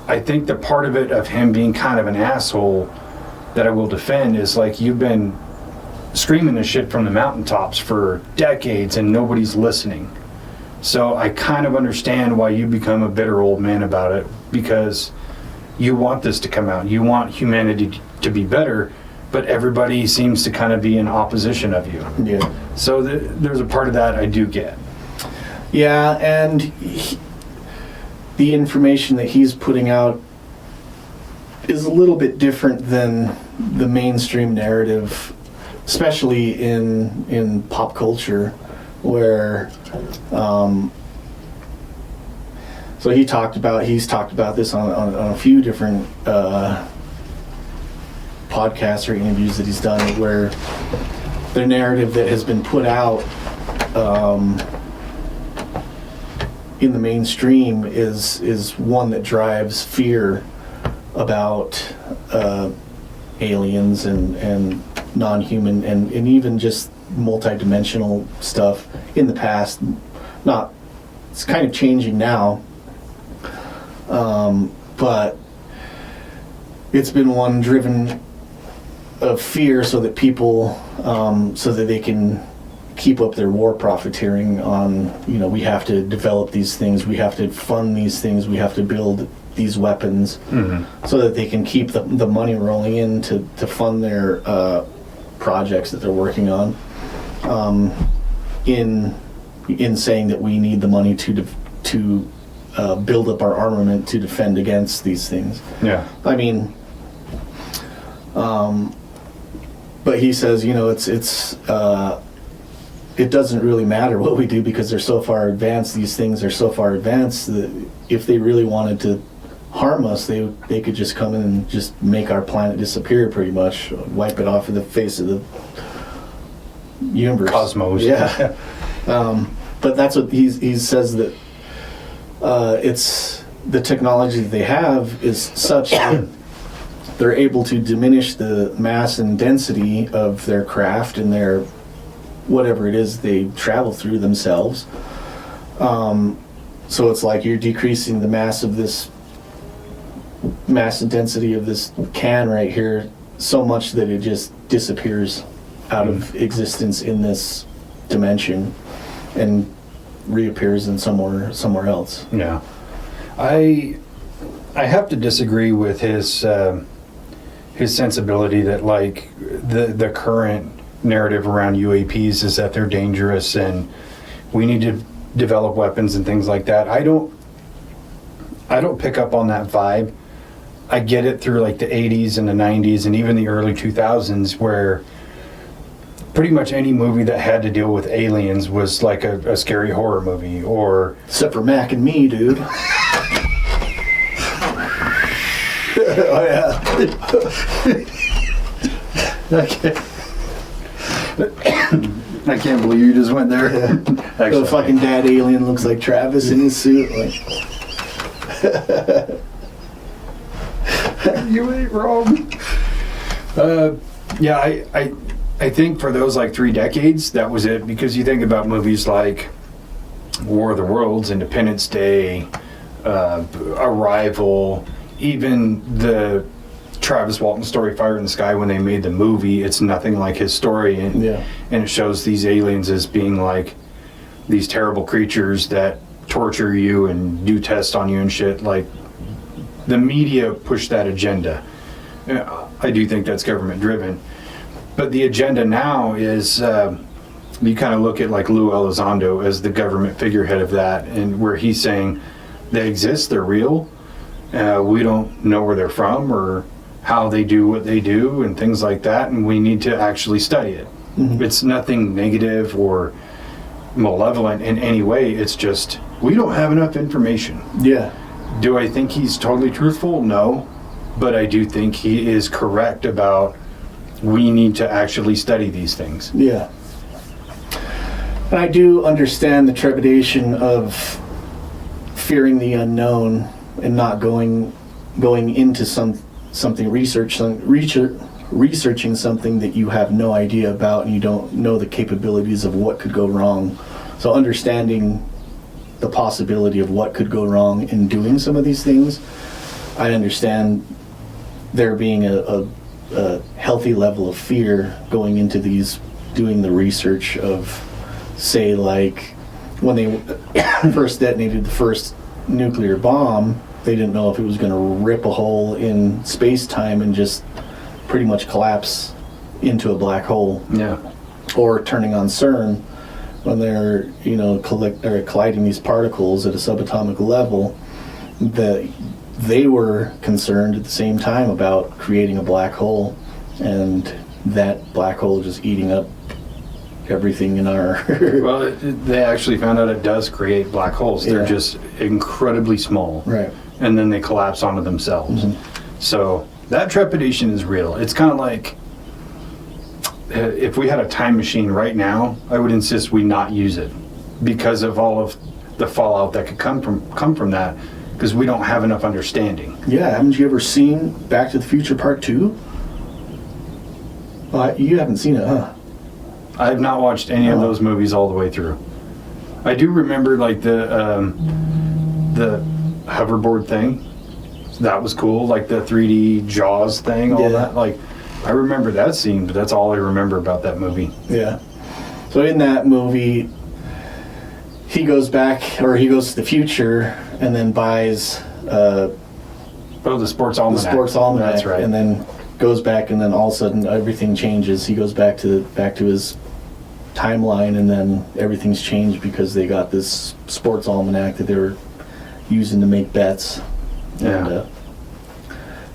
I think the part of it of him being kind of an asshole that I will defend is like, you've been screaming this shit from the mountaintops for decades and nobody's listening. So I kind of understand why you become a bitter old man about it, because you want this to come out. You want humanity to be better, but everybody seems to kind of be in opposition of you. Yeah. So there's a part of that I do get. Yeah, and the information that he's putting out is a little bit different than the mainstream narrative, especially in pop culture, where so he's talked about this on a few different podcasts or interviews that he's done, where the narrative that has been put out in the mainstream is one that drives fear about aliens and non-human and even just multi-dimensional stuff in the past. It's kind of changing now, but it's been one driven of fear so that people so that they can keep up their war profiteering on, we have to develop these things, we have to fund these things, we have to build these weapons, so that they can keep the money rolling in to fund their projects that they're working on, in saying that we need the money to build up our armament to defend against these things. Yeah. I mean, but he says, it doesn't really matter what we do because they're so far advanced. These things are so far advanced that if they really wanted to harm us, they could just come in and just make our planet disappear, pretty much, wipe it off of the face of the universe. Cosmos. Yeah. But that's what he says, that it's the technology that they have is such that they're able to diminish the mass and density of their craft and their whatever it is they travel through themselves. So it's like you're decreasing the mass and density of this can right here so much that it just disappears out of existence in this dimension and reappears in somewhere else. Yeah. I have to disagree with his sensibility that like the current narrative around UAPs is that they're dangerous and we need to develop weapons and things like that. I don't pick up on that vibe. I get it through like the 80s and the 90s and even the early 2000s, where pretty much any movie that had to deal with aliens was like a scary horror movie, or except for Mac and Me, dude. Oh yeah. Okay. I can't believe you just went there. Yeah. The fucking dad alien looks like Travis in his suit. Like. You ain't wrong. Yeah, I think for those like 3 decades, that was it. Because you think about movies like War of the Worlds, Independence Day, Arrival, even the Travis Walton story Fire in the Sky, when they made the movie, it's nothing like his story, and it shows these aliens as being like these terrible creatures that torture you and do tests on you and shit. Like, the media pushed that agenda. I do think that's government driven, but the agenda now is you kind of look at like Lou Elizondo as the government figurehead of that, and where he's saying they exist, they're real, we don't know where they're from or how they do what they do and things like that, and we need to actually study it. It's nothing negative or malevolent in any way. It's just we don't have enough information. Yeah. Do I think he's totally truthful? No, but I do think he is correct about we need to actually study these things. Yeah. And I do understand the trepidation of fearing the unknown and not going into something, researching something that you have no idea about and you don't know the capabilities of what could go wrong. So understanding the possibility of what could go wrong in doing some of these things, I understand there being a healthy level of fear going into these, doing the research of, say, like when they first detonated the first nuclear bomb, they didn't know if it was going to rip a hole in space-time and just pretty much collapse into a black hole. Yeah. Or turning on CERN when they're, colliding these particles at a subatomic level, that they were concerned at the same time about creating a black hole, and that black hole just eating up everything in our... Well, they actually found out it does create black holes. They're just incredibly small. Right. And then they collapse onto themselves. So that trepidation is real. It's kind of like if we had a time machine right now, I would insist we not use it because of all of the fallout that could come from that, because we don't have enough understanding. Yeah, haven't you ever seen Back to the Future Part 2? You haven't seen it, huh? I have not watched any of those movies all the way through. I do remember like the hoverboard thing. That was cool, like the 3D Jaws thing, all that. Like, I remember that scene, but that's all I remember about that movie. Yeah. So in that movie, he goes back, or he goes to the future, and then buys the Sports Almanac. The Sports Almanac. That's right. And then goes back, and then all of a sudden everything changes. He goes back to his timeline, and then everything's changed because they got this Sports Almanac that they were using to make bets. Yeah. And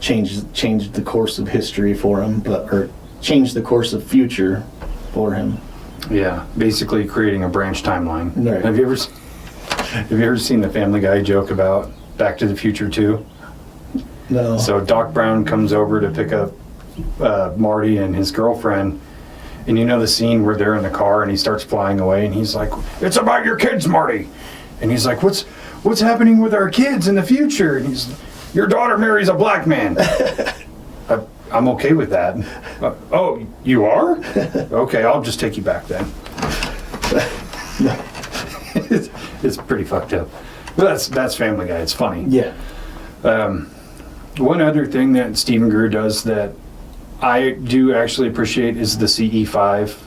changed the course of history for him, or changed the course of future for him. Yeah, basically creating a branch timeline. Right. Have you ever seen the Family Guy joke about Back to the Future 2? No. So Doc Brown comes over to pick up Marty and his girlfriend, and you know the scene where they're in the car and he starts flying away, and he's like, "It's about your kids, Marty." And he's like, What's happening with our kids in the future?" And he's, "Your daughter marries a black man." I'm okay with that. Oh, you are? Okay, I'll just take you back then. It's pretty fucked up. But that's Family Guy. It's funny. Yeah. One other thing that Stephen Greer does that I do actually appreciate is the CE5.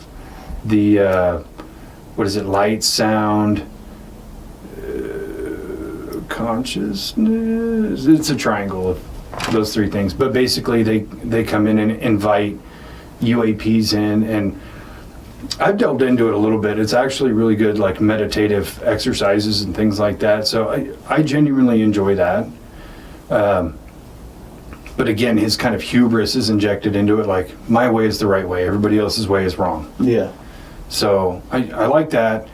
The, light, sound, consciousness. It's a triangle of those three things, but basically they come in and invite UAPs in, and I've delved into it a little bit. It's actually really good, like meditative exercises and things like that, so I genuinely enjoy that. But again, his kind of hubris is injected into it, like, my way is the right way, everybody else's way is wrong. Yeah. So I like that.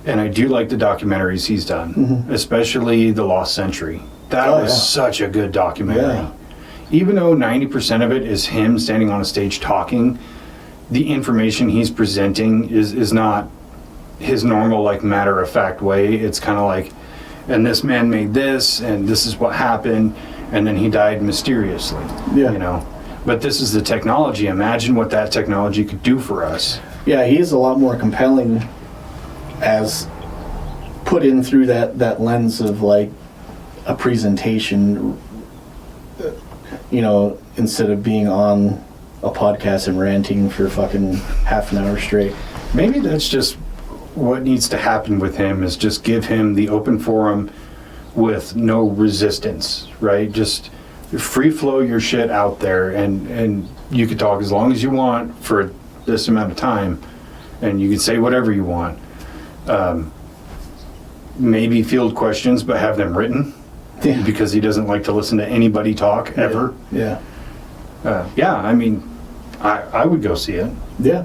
And I do like the documentaries he's done, especially The Lost Century. That was such a good documentary. Yeah. Even though 90% of it is him standing on a stage talking, the information he's presenting is not his normal, like, matter-of-fact way. It's kind of like, and this man made this, and this is what happened, and then he died mysteriously. Yeah. But this is the technology. Imagine what that technology could do for us. Yeah, he is a lot more compelling as put in through that lens of, like, a presentation, instead of being on a podcast and ranting for fucking half an hour straight. Maybe that's just what needs to happen with him, is just give him the open forum with no resistance, right? Just free flow your shit out there, and you can talk as long as you want for this amount of time, and you can say whatever you want. Maybe field questions, but have them written, because he doesn't like to listen to anybody talk ever. Yeah. I mean, I would go see it. Yeah.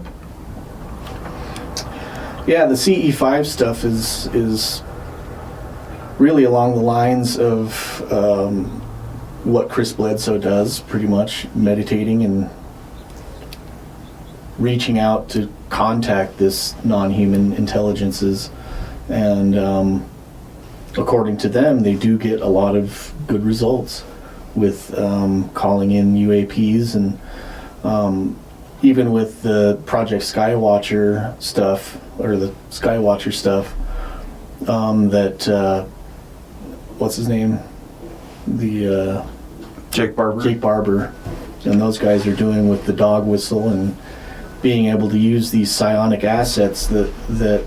Yeah, the CE5 stuff is really along the lines of what Chris Bledsoe does, pretty much meditating and reaching out to contact this non-human intelligences, and according to them, they do get a lot of good results with calling in UAPs, and even with the Project Skywatcher stuff, or the Skywatcher stuff, that what's his name? The Jake Barber. Jake Barber, and those guys are doing with the dog whistle and being able to use these psionic assets that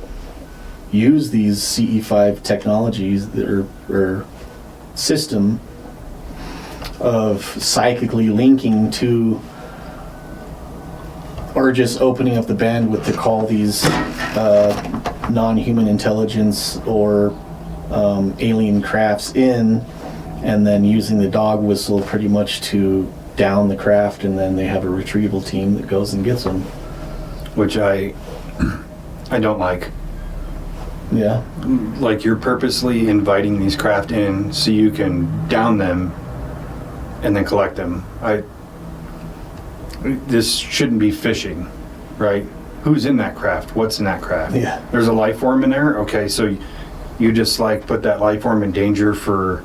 use these CE5 technologies that are system of psychically linking to, or just opening up the bandwidth to call these non-human intelligence or alien crafts in, and then using the dog whistle pretty much to down the craft, and then they have a retrieval team that goes and gets them. Which I don't like. Yeah. Like, you're purposely inviting these craft in so you can down them and then collect them. This shouldn't be fishing, right? Who's in that craft? What's in that craft? Yeah. There's a life form in there? Okay, so you just like put that life form in danger for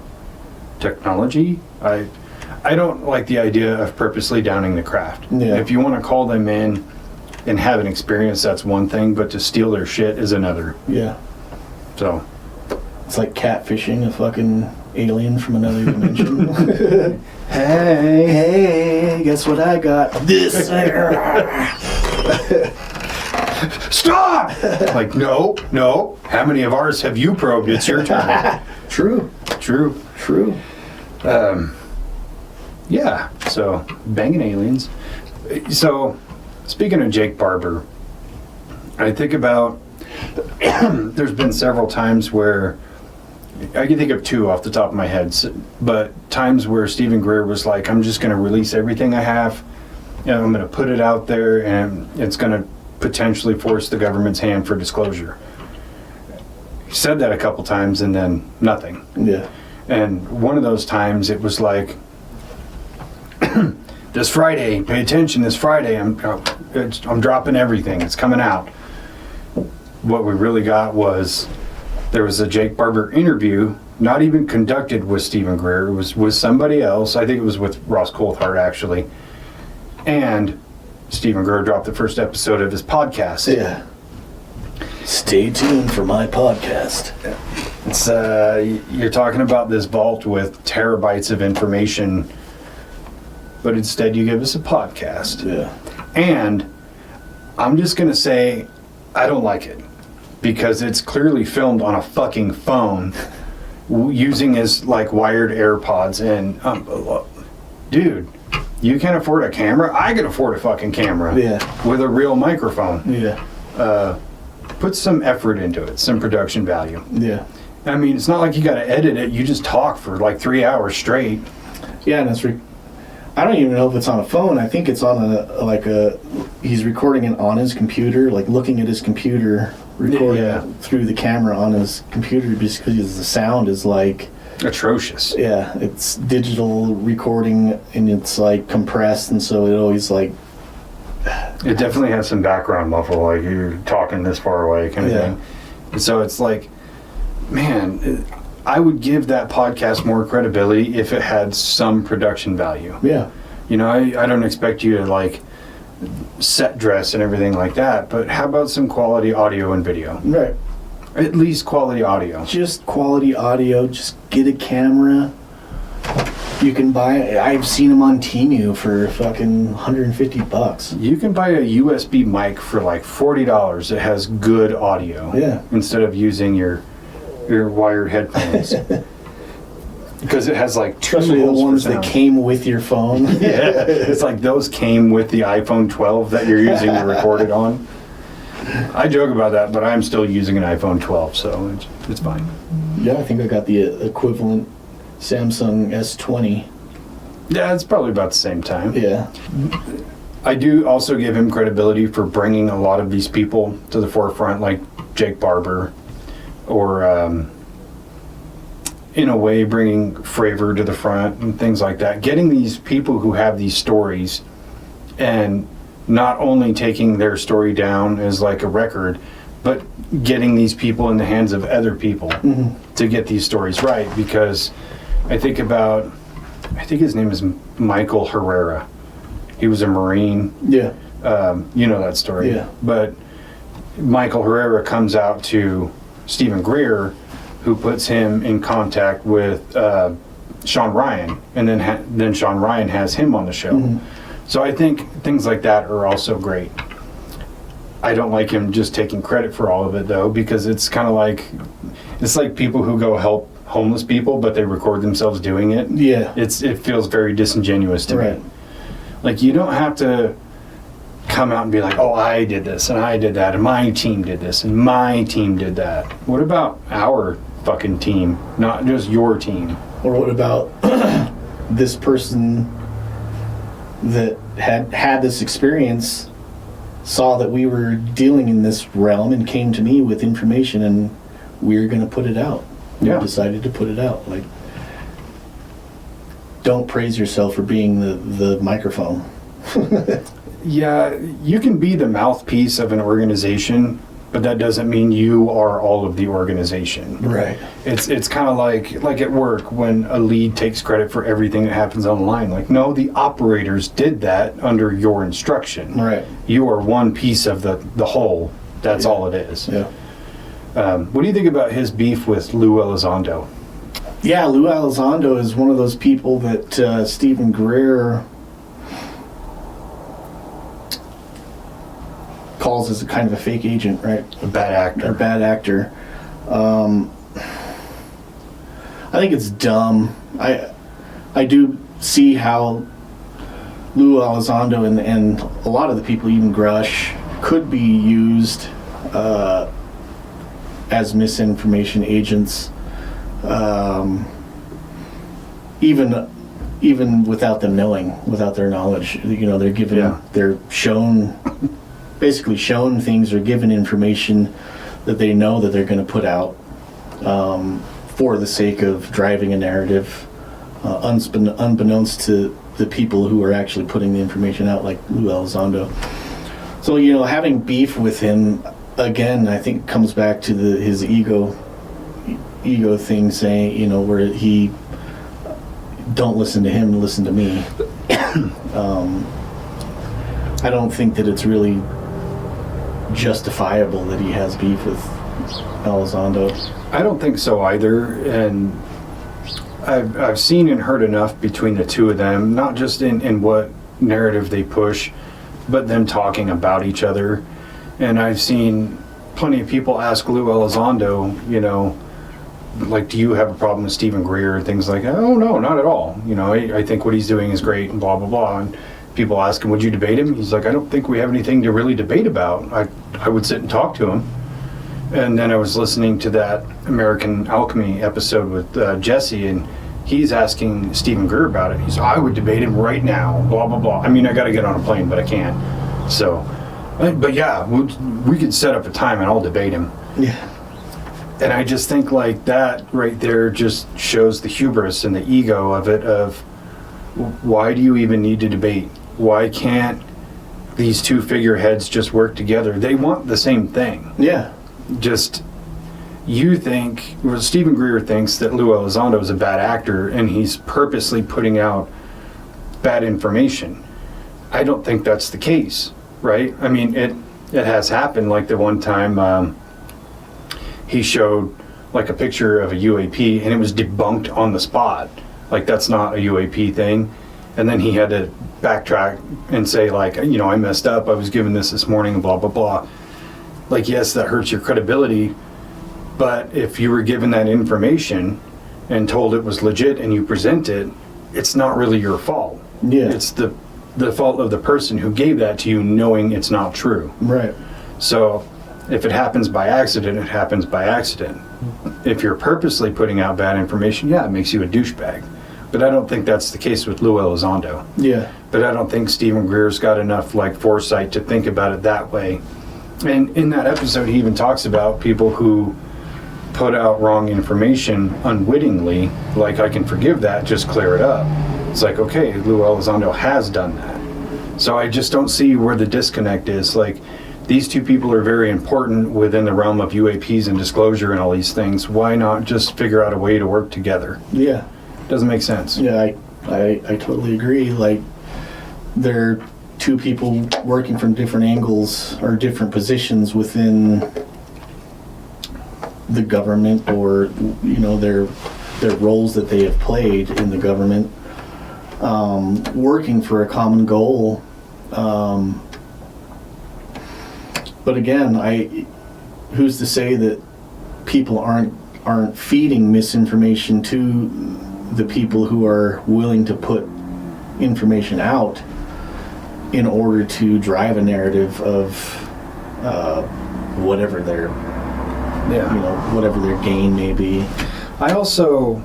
technology? I don't like the idea of purposely downing the craft. Yeah. If you want to call them in and have an experience, that's one thing, but to steal their shit is another. Yeah. So It's like catfishing a fucking alien from another dimension. Hey, guess what I got? This. stop! Like, no. How many of ours have you probed? It's your turn. True. Yeah, so banging aliens. So, speaking of Jake Barber, I think about there's been several times where I can think of two off the top of my head, but times where Stephen Greer was like, I'm just going to release everything I have, and I'm going to put it out there, and it's going to potentially force the government's hand for disclosure. He said that a couple times, and then nothing. Yeah. And one of those times, it was like, this Friday, pay attention, this Friday, I'm dropping everything, it's coming out. What we really got was, there was a Jake Barber interview, not even conducted with Stephen Greer, it was with somebody else. I think it was with Ross Coulthard, actually. And Stephen Greer dropped the first episode of his podcast. Yeah. Stay tuned for my podcast. It's you're talking about this vault with terabytes of information, but instead you give us a podcast. Yeah. And I'm just going to say, I don't like it. Because it's clearly filmed on a fucking phone using his like wired AirPods, and dude, you can't afford a camera? I can afford a fucking camera. Yeah. With a real microphone. Yeah. Put some effort into it, some production value. Yeah. I mean, it's not like you got to edit it. You just talk for like 3 hours straight. Yeah, and I don't even know if it's on a phone. I think it's on he's recording it on his computer, like looking at his computer, recording it through the camera on his computer, because the sound is like atrocious. Yeah, it's digital recording, and it's like compressed, and so it always like. It definitely has some background muffle, like you're talking this far away kind of thing. And so it's like, man, I would give that podcast more credibility if it had some production value. Yeah. You know, I don't expect you to like set dress and everything like that, but how about some quality audio and video? Right. At least quality audio. Just quality audio. Just get a camera. You can buy. I've seen them on Temu for fucking $150. You can buy a USB mic for like $40 that has good audio. Yeah. Instead of using your wired headphones. Because it has like two Especially the holes ones for that sound. came with your phone. Yeah, it's like those came with the iPhone 12 that you're using to record it on. I joke about that, but I'm still using an iPhone 12, so it's fine. Yeah, I think I got the equivalent Samsung S20. Yeah, it's probably about the same time. Yeah. I do also give him credibility for bringing a lot of these people to the forefront, like Jake Barber, or in a way bringing Fravor to the front and things like that. Getting these people who have these stories and not only taking their story down as like a record, but getting these people in the hands of other people to get these stories right. Because I think about I think his name is Michael Herrera. He was a Marine. Yeah. You know that story. Yeah. But Michael Herrera comes out to Stephen Greer, who puts him in contact with Sean Ryan, and then Sean Ryan has him on the show. Mm-hmm. So I think things like that are also great. I don't like him just taking credit for all of it, though, because it's kind of like, it's like people who go help homeless people, but they record themselves doing it. Yeah. It feels very disingenuous to me. Like, you don't have to come out and be like, oh, I did this, and I did that, and my team did this, and my team did that. What about our fucking team, not just your team? Or what about this person that had this experience, saw that we were dealing in this realm and came to me with information, and we're going to put it out. We decided to put it out. Like, don't praise yourself for being the microphone. Yeah, you can be the mouthpiece of an organization, but that doesn't mean you are all of the organization. Right. It's kind of like at work when a lead takes credit for everything that happens online. Like, no, the operators did that under your instruction. Right. You are one piece of the whole. That's all it is. Yeah. What do you think about his beef with Lou Elizondo? Yeah, Lou Elizondo is one of those people that Stephen Greer calls as a kind of a fake agent, right? A bad actor. A bad actor. I think it's dumb. I do see how Lou Elizondo and a lot of the people, even Grush, could be used as misinformation agents, even without them knowing, without their knowledge. You know, they're given, they're shown, basically shown things or given information that they know that they're going to put out for the sake of driving a narrative, unbeknownst to the people who are actually putting the information out, like Lou Elizondo. So, you know, having beef with him, again, I think comes back to his ego thing, saying, you know, where he, don't listen to him, listen to me. I don't think that it's really justifiable that he has beef with Elizondo. I don't think so either, and I've seen and heard enough between the two of them, not just in what narrative they push, but them talking about each other. And I've seen plenty of people ask Lou Elizondo, you know, like, do you have a problem with Stephen Greer and things like that? Oh, no, not at all. You know, I think what he's doing is great and blah, blah, blah. And people ask him, would you debate him? He's like, I don't think we have anything to really debate about. I would sit and talk to him. And then I was listening to that American Alchemy episode with Jesse, and he's asking Stephen Greer about it. He's, I would debate him right now, blah, blah, blah. I mean, I got to get on a plane, but I can't. So, but yeah, we could set up a time and I'll debate him. Yeah. And I just think like that right there just shows the hubris and the ego of it, of why do you even need to debate? Why can't these two figureheads just work together? They want the same thing. Yeah. Just, you think, well, Stephen Greer thinks that Lou Elizondo is a bad actor and he's purposely putting out bad information. I don't think that's the case, right? I mean, it has happened, like the one time he showed like a picture of a UAP and it was debunked on the spot. Like, that's not a UAP thing. And then he had to backtrack and say, like, you know, I messed up. I was given this morning and blah, blah, blah. Like, yes, that hurts your credibility. But if you were given that information and told it was legit and you present it, it's not really your fault. Yeah. It's the fault of the person who gave that to you knowing it's not true. Right. So if it happens by accident, it happens by accident. If you're purposely putting out bad information, yeah, it makes you a douchebag. But I don't think that's the case with Lou Elizondo. Yeah. But I don't think Stephen Greer's got enough like foresight to think about it that way. And in that episode, he even talks about people who put out wrong information unwittingly. Like, I can forgive that, just clear it up. It's like, okay, Lou Elizondo has done that. So I just don't see where the disconnect is. Like, these two people are very important within the realm of UAPs and disclosure and all these things. Why not just figure out a way to work together? Yeah. Doesn't make sense. Yeah, I totally agree. Like, they're two people working from different angles or different positions within the government, or their roles that they have played in the government, working for a common goal. But again, who's to say that people aren't feeding misinformation to the people who are willing to put information out in order to drive a narrative of whatever their whatever their gain may be. I also,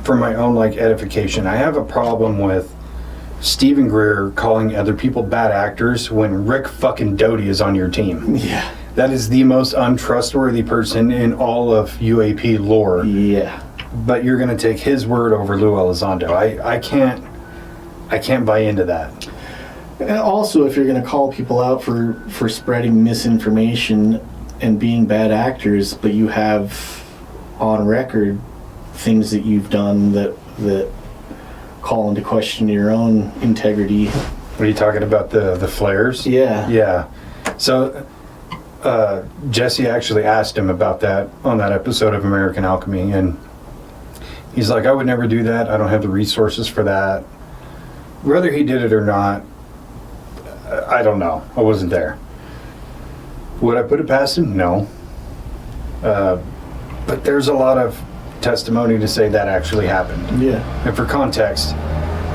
for my own edification, I have a problem with Stephen Greer calling other people bad actors when Rick fucking Doty is on your team. Yeah. That is the most untrustworthy person in all of UAP lore. Yeah. But you're going to take his word over Lou Elizondo. I can't buy into that. And also, if you're going to call people out for spreading misinformation and being bad actors, but you have on record things that you've done that call into question your own integrity. Are you talking about the flares? Yeah. Yeah. So Jesse actually asked him about that on that episode of American Alchemy, and he's like, I would never do that. I don't have the resources for that. Whether he did it or not, I don't know. I wasn't there. Would I put it past him? No. But there's a lot of testimony to say that actually happened. Yeah. And for context,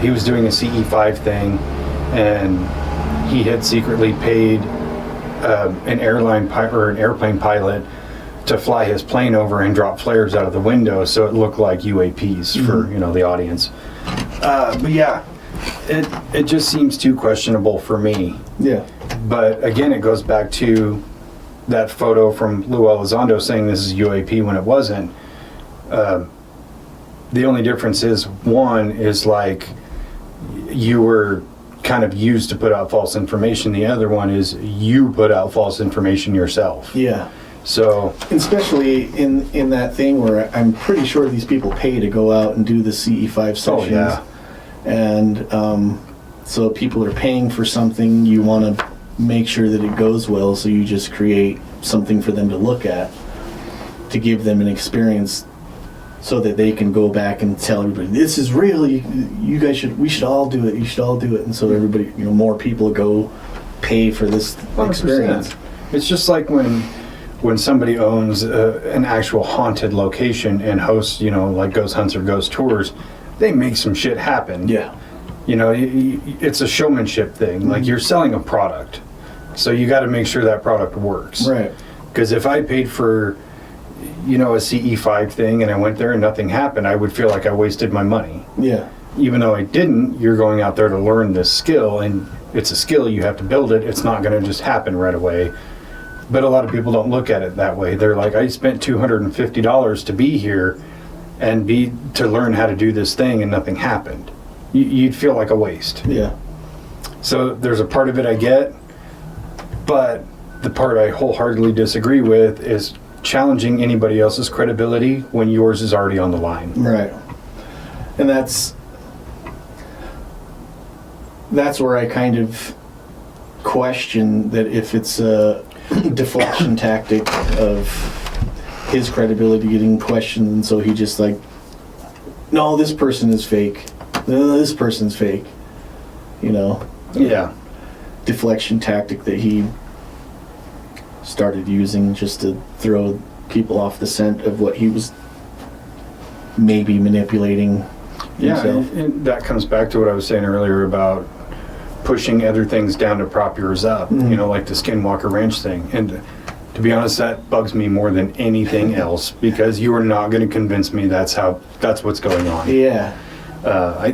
he was doing a CE5 thing, and he had secretly paid an airplane pilot to fly his plane over and drop flares out of the window so it looked like UAPs for the audience. But yeah, it just seems too questionable for me. Yeah. But again, it goes back to that photo from Lou Elizondo saying this is UAP when it wasn't. The only difference is, one is you were kind of used to put out false information. The other one is you put out false information yourself. Yeah. So, especially in that thing where I'm pretty sure these people pay to go out and do the CE5 sessions. Oh, yeah. And so people are paying for something, you want to make sure that it goes well, so you just create something for them to look at to give them an experience so that they can go back and tell everybody, this is real, we should all do it, you should all do it. And so everybody, more people go pay for this 100%. Experience. It's just like when somebody owns an actual haunted location and hosts, ghost hunts or ghost tours, they make some shit happen. Yeah. It's a showmanship thing. Like, you're selling a product, so you got to make sure that product works. Right. Because if I paid for, a CE5 thing and I went there and nothing happened, I would feel like I wasted my money. Yeah. Even though I didn't, you're going out there to learn this skill, and it's a skill, you have to build it. It's not going to just happen right away. But a lot of people don't look at it that way. They're like, I spent $250 to be here and to learn how to do this thing, and nothing happened. You'd feel like a waste. Yeah. So there's a part of it I get, but the part I wholeheartedly disagree with is challenging anybody else's credibility when yours is already on the line. Right. And that's where I kind of question that if it's a deflection tactic of his credibility getting questioned, and so he just no, this person is fake. No, this person's fake. Yeah. Deflection tactic that he started using just to throw people off the scent of what he was maybe manipulating himself. Yeah, and that comes back to what I was saying earlier about pushing other things down to prop yours up, like the Skinwalker Ranch thing. And to be honest, that bugs me more than anything else, because you are not going to convince me that's what's going on. Yeah.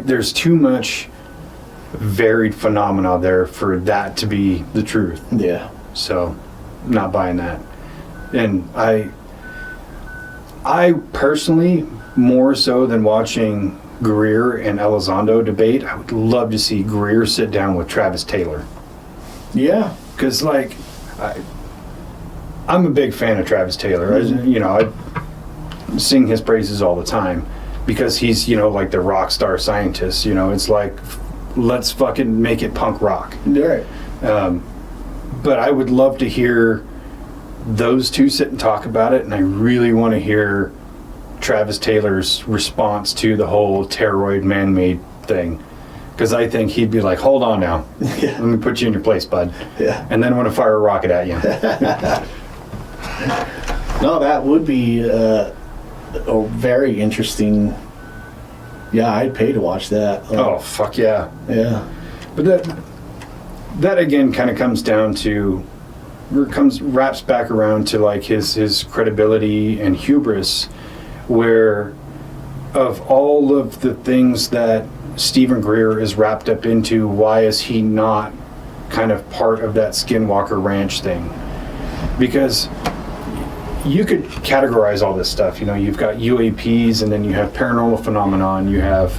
There's too much varied phenomena there for that to be the truth. Yeah. So, not buying that. And I personally, more so than watching Greer and Elizondo debate, I would love to see Greer sit down with Travis Taylor. Yeah. Because, I'm a big fan of Travis Taylor. I sing his praises all the time. because he's, you know, like the rock star scientist. You know, it's like, let's fucking make it punk rock. Right. But I would love to hear those two sit and talk about it, and I really want to hear Travis Taylor's response to the whole Terroid man-made thing, because I think he'd be like, hold on now, let me put you in your place, bud, and then I'm going to fire a rocket at you. No, that would be a very interesting. Yeah, I'd pay to watch that. Oh, fuck yeah. Yeah. But that again kind of comes down to, wraps back around to like his credibility and hubris, where of all of the things that Stephen Greer is wrapped up into, why is he not kind of part of that Skinwalker Ranch thing? Because you could categorize all this stuff. You know, you've got UAPs, and then you have paranormal phenomenon, you have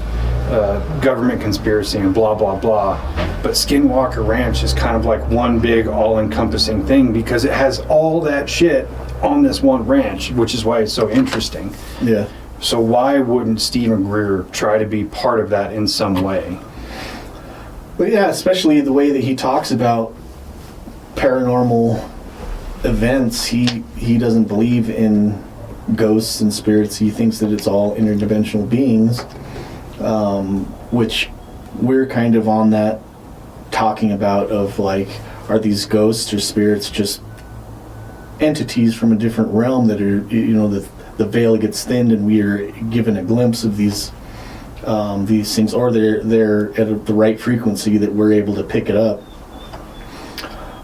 government conspiracy, and blah, blah, blah. But Skinwalker Ranch is kind of like one big all-encompassing thing, because it has all that shit on this one ranch, which is why it's so interesting. Yeah. So why wouldn't Stephen Greer try to be part of that in some way? Well, yeah, especially the way that he talks about paranormal events. He doesn't believe in ghosts and spirits. He thinks that it's all interdimensional beings, which we're kind of on that talking about of like, are these ghosts or spirits just entities from a different realm that are, you know, the veil gets thinned and we are given a glimpse of these things, or they're at the right frequency that we're able to pick it up.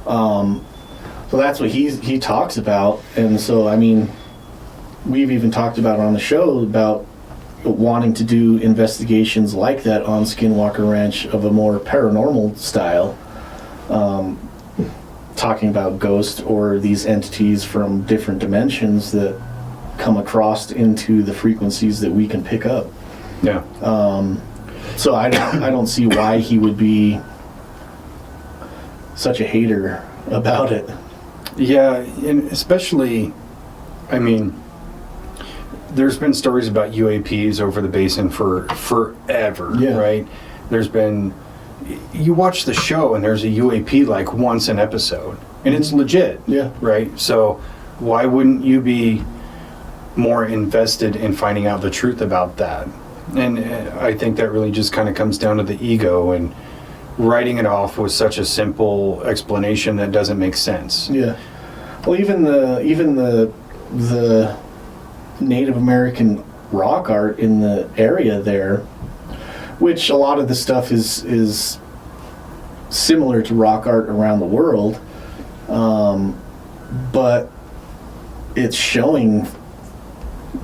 So that's what he talks about. And so, I mean, we've even talked about on the show about wanting to do investigations like that on Skinwalker Ranch of a more paranormal style, talking about ghosts or these entities from different dimensions that come across into the frequencies that we can pick up. Yeah. So I don't see why he would be such a hater about it. Yeah, and especially, I mean, there's been stories about UAPs over the basin for forever, right? There's been, you watch the show and there's a UAP like once an episode, and it's legit, right? So why wouldn't you be more invested in finding out the truth about that? And I think that really just kind of comes down to the ego and writing it off with such a simple explanation that doesn't make sense. Yeah. Well, even the Native American rock art in the area there, which a lot of the stuff is similar to rock art around the world, but it's showing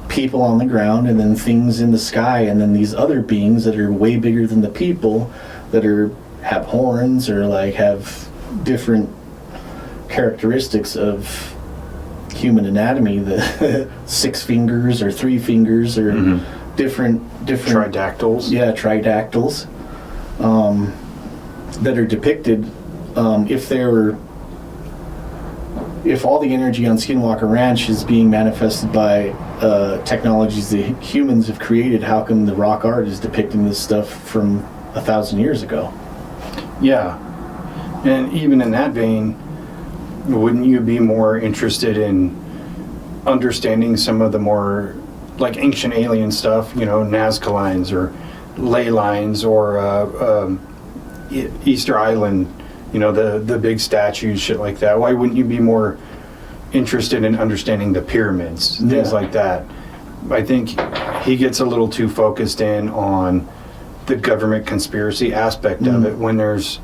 people on the ground and then things in the sky and then these other beings that are way bigger than the people that have horns or like have different characteristics of human anatomy, the 6 fingers or 3 fingers or different tridactyls. Yeah, tridactyls that are depicted. If all the energy on Skinwalker Ranch is being manifested by technologies that humans have created, how come the rock art is depicting this stuff from 1,000 years ago? Yeah, and even in that vein, wouldn't you be more interested in understanding some of the more like ancient alien stuff, you know, Nazca lines or ley lines or Easter Island, you know, the big statues, shit like that? Why wouldn't you be more interested in understanding the pyramids, things like that? I think he gets a little too focused in on the government conspiracy aspect of it, when there's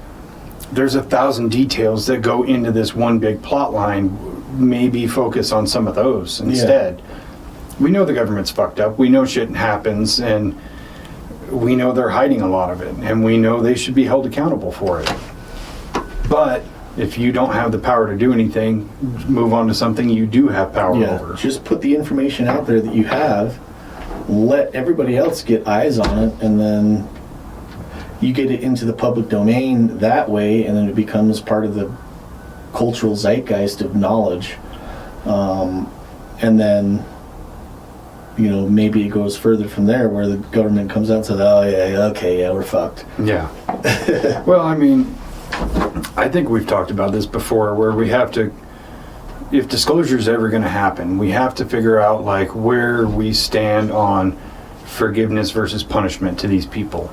1,000 details that go into this one big plot line. Maybe focus on some of those instead. We know the government's fucked up. We know shit happens, and we know they're hiding a lot of it, and we know they should be held accountable for it. But if you don't have the power to do anything, move on to something you do have power over. Just put the information out there that you have, let everybody else get eyes on it, and then you get it into the public domain that way, and then it becomes part of the cultural zeitgeist of knowledge. And then maybe it goes further from there where the government comes out and says, oh yeah, okay, yeah, we're fucked. Yeah. Well, I mean, I think we've talked about this before, where we have to, if disclosure is ever going to happen, we have to figure out like where we stand on forgiveness versus punishment to these people,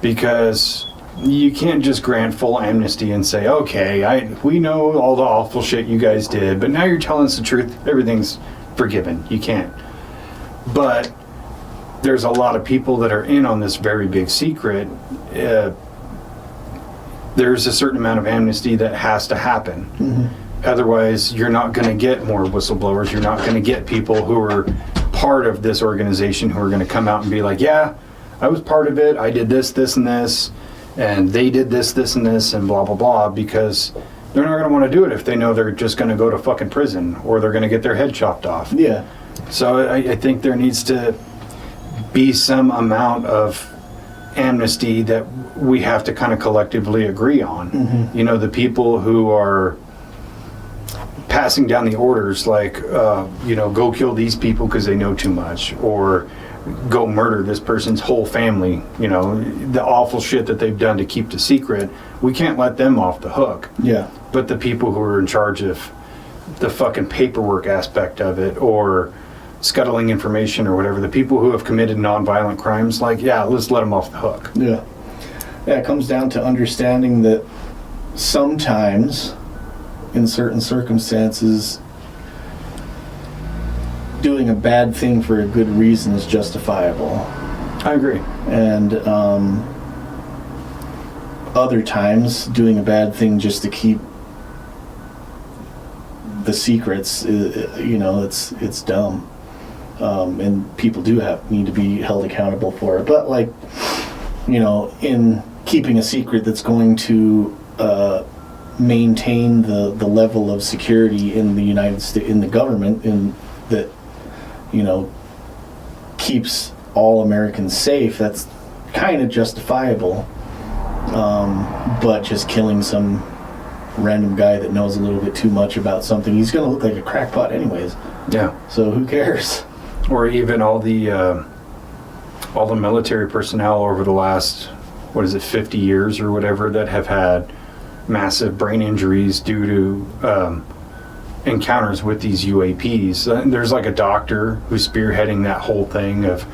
because you can't just grant full amnesty and say, okay, we know all the awful shit you guys did, but now you're telling us the truth, everything's forgiven. You can't. But there's a lot of people that are in on this very big secret. There's a certain amount of amnesty that has to happen. Mm-hmm. Otherwise, you're not going to get more whistleblowers. You're not going to get people who are part of this organization who are going to come out and be like, yeah, I was part of it. I did this, this, and this. And they did this, this, and this, and blah, blah, blah, because they're not going to want to do it if they know they're just going to go to fucking prison or they're going to get their head chopped off. Yeah. So I think there needs to be some amount of amnesty that we have to kind of collectively agree on. Mm-hmm. The people who are passing down the orders like, go kill these people because they know too much, or go murder this person's whole family, the awful shit that they've done to keep the secret, we can't let them off the hook. Yeah. But the people who are in charge of the fucking paperwork aspect of it, or scuttling information or whatever, the people who have committed nonviolent crimes, like, yeah, let's let them off the hook. Yeah. Yeah, it comes down to understanding that sometimes, in certain circumstances, doing a bad thing for a good reason is justifiable. I agree. And other times, doing a bad thing just to keep the secrets, it's dumb. And people do need to be held accountable for it. But in keeping a secret that's going to maintain the level of security in the United States, in the government, in that keeps all Americans safe, that's kind of justifiable. But just killing some random guy that knows a little bit too much about something, he's going to look like a crackpot anyways. Yeah. So who cares? Or even all the military personnel over the last, 50 years or whatever, that have had massive brain injuries due to encounters with these UAPs. There's like a doctor who's spearheading that whole thing of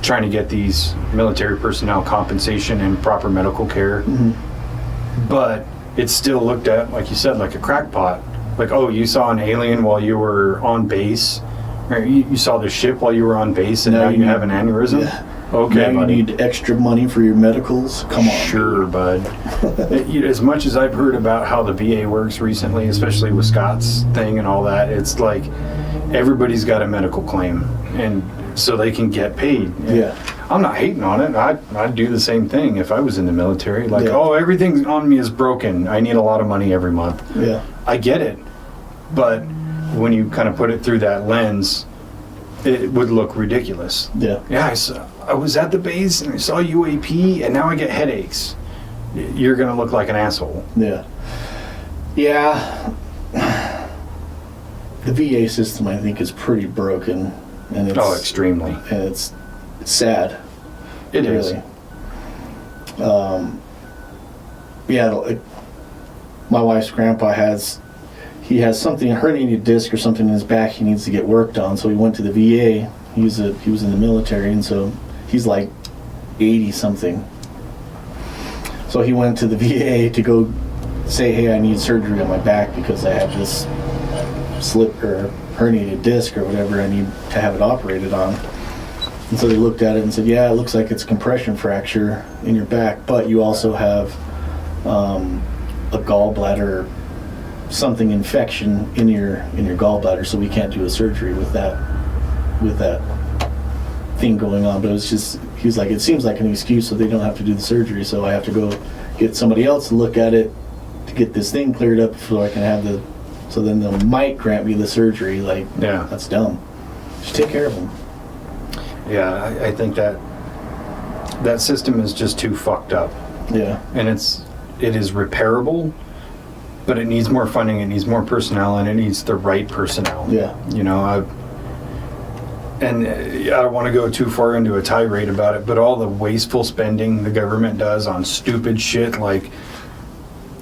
trying to get these military personnel compensation and proper medical care. Mm-hmm. But it's still looked at, like you said, like a crackpot. Like, oh, you saw an alien while you were on base, or you saw the ship while you were on base, and now you have an aneurysm? Yeah. Okay, now you need extra money for your medicals? Come on. Sure, bud. As much as I've heard about how the VA works recently, especially with Scott's thing and all that, it's like everybody's got a medical claim, and so they can get paid. Yeah. I'm not hating on it. I'd do the same thing if I was in the military. Like, yeah. Oh, everything on me is broken. I need a lot of money every month. Yeah. I get it. But when you kind of put it through that lens, it would look ridiculous. Yeah. Yeah, I was at the base and I saw UAP and now I get headaches. You're going to look like an asshole. Yeah. Yeah. The VA system, I think, is pretty broken. And it's, extremely. And it's sad. It is. Yeah, my wife's grandpa has something, a herniated disc or something in his back he needs to get worked on, so he went to the VA. He was in the military, and so he's like 80 something. So he went to the VA to go say, hey, I need surgery on my back because I have this slip or herniated disc or whatever, I need to have it operated on. And so they looked at it and said, yeah, it looks like it's a compression fracture in your back, but you also have a gallbladder, something infection in your gallbladder, so we can't do a surgery with that thing going on. But it was just, he was like, it seems like an excuse so they don't have to do the surgery, so I have to go get somebody else to look at it to get this thing cleared up so I can have so then they might grant me the surgery. Like, yeah, that's dumb. Just take care of them. Yeah, I think that system is just too fucked up. Yeah. And it is repairable, but it needs more funding, it needs more personnel, and it needs the right personnel. Yeah. and I don't want to go too far into a tirade about it, but all the wasteful spending the government does on stupid shit like,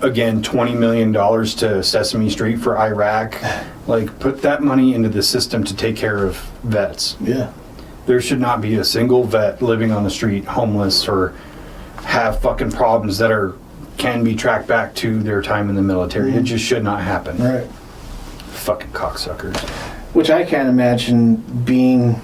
again, $20 million to Sesame Street for Iraq. Like, put that money into the system to take care of vets. Yeah. There should not be a single vet living on the street, homeless, or have fucking problems that can be tracked back to their time in the military. It just should not happen. Right. Fucking cocksuckers. Which I can't imagine being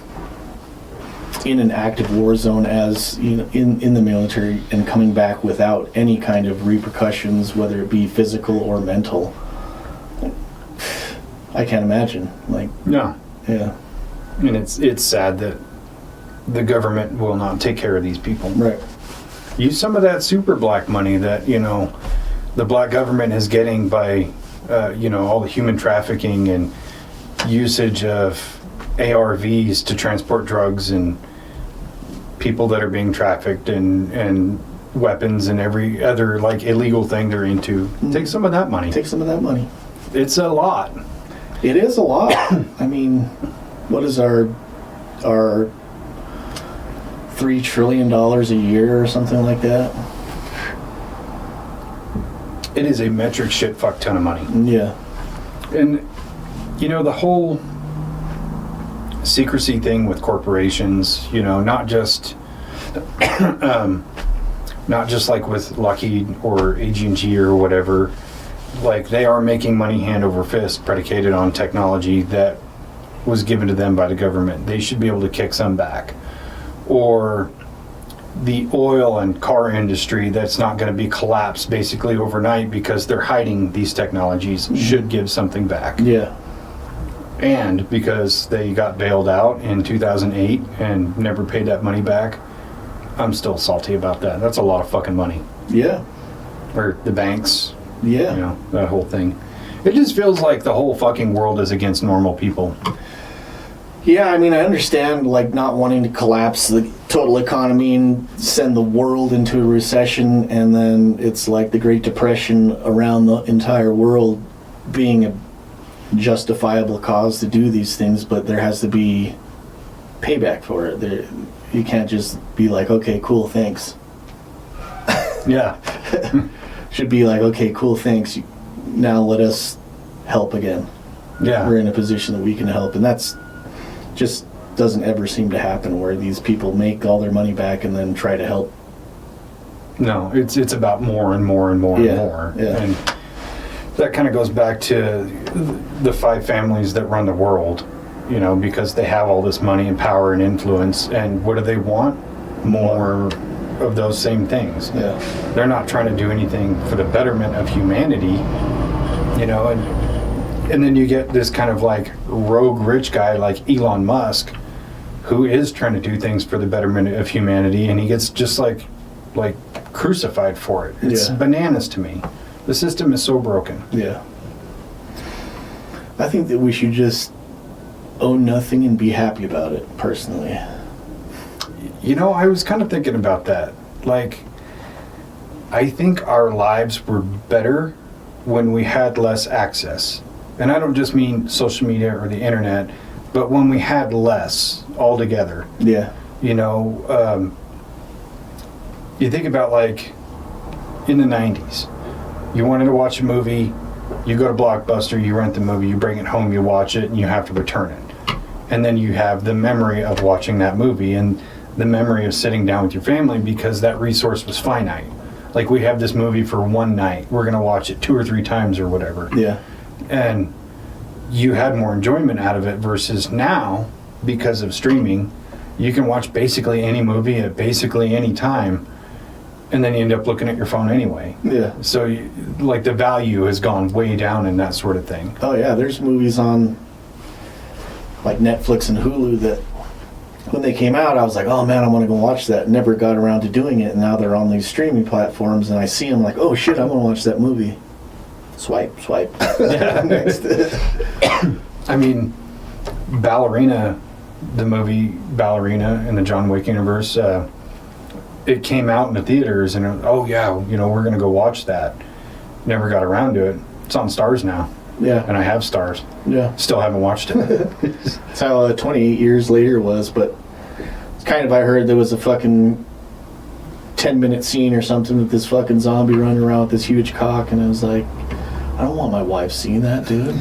in an active war zone as, you know, in the military and coming back without any kind of repercussions, whether it be physical or mental. I can't imagine. Like, no. Yeah. And it's sad that the government will not take care of these people. Right. Use some of that super black money that, you know, the black government is getting by, you know, all the human trafficking and usage of ARVs to transport drugs and people that are being trafficked and weapons and every other like illegal thing they're into. Take some of that money. Take some of that money. It's a lot. It is a lot. I mean, what is our $3 trillion a year or something like that? It is a metric shit fuck ton of money. Yeah. And you know, the whole secrecy thing with corporations, you know, not just like with Lockheed or AG&G or whatever, like they are making money hand over fist predicated on technology that was given to them by the government. They should be able to kick some back. Or the oil and car industry that's not going to be collapsed basically overnight because they're hiding these technologies should give something back. Yeah. And because they got bailed out in 2008 and never paid that money back, I'm still salty about that. That's a lot of fucking money. Yeah. Or the banks. Yeah. You know, that whole thing. It just feels like the whole fucking world is against normal people. Yeah, I mean, I understand, like, not wanting to collapse the total economy and send the world into a recession, and then it's like the Great Depression around the entire world being a justifiable cause to do these things, but there has to be payback for it. You can't just be like, okay, cool, thanks. Yeah. Should be like, okay, cool, thanks. Now let us help again. Yeah. We're in a position that we can help, and that's just doesn't ever seem to happen where these people make all their money back and then try to help. No, it's about more and more and more and more. Yeah. And that kind of goes back to the 5 families that run the world, you know, because they have all this money and power and influence. And what do they want? More of those same things. Yeah. They're not trying to do anything for the betterment of humanity, you know, and then you get this kind of like rogue rich guy like Elon Musk who is trying to do things for the betterment of humanity, and he gets just like crucified for it. It's bananas to me. The system is so broken. Yeah. I think that we should just own nothing and be happy about it, personally. You know, I was kind of thinking about that. Like, I think our lives were better when we had less access. And I don't just mean social media or the internet, but when we had less altogether. Yeah. You know, you think about like in the 90s, you wanted to watch a movie, you go to Blockbuster, you rent the movie, you bring it home, you watch it, and you have to return it. And then you have the memory of watching that movie and the memory of sitting down with your family because that resource was finite. Like, we have this movie for one night, we're going to watch it 2 or 3 times or whatever. Yeah. And you had more enjoyment out of it versus now, because of streaming, you can watch basically any movie at basically any time, and then you end up looking at your phone anyway. Yeah. So, like, the value has gone way down in that sort of thing. Oh, yeah, there's movies on, like, Netflix and Hulu that, when they came out, I was like, oh, man, I want to go watch that. Never got around to doing it, and now they're on these streaming platforms, and I see them like, oh, shit, I want to watch that movie. Swipe. Next. I mean, Ballerina, the movie Ballerina in the John Wick universe, it came out in the theaters, and oh yeah, you know, we're gonna go watch that. Never got around to it. It's on Stars now. Yeah. And I have Stars. Yeah. Still haven't watched it. That's how 28 years later was, but it's kind of, I heard there was a fucking 10-minute scene or something with this fucking zombie running around with this huge cock, and I was like, I don't want my wife seeing that, dude.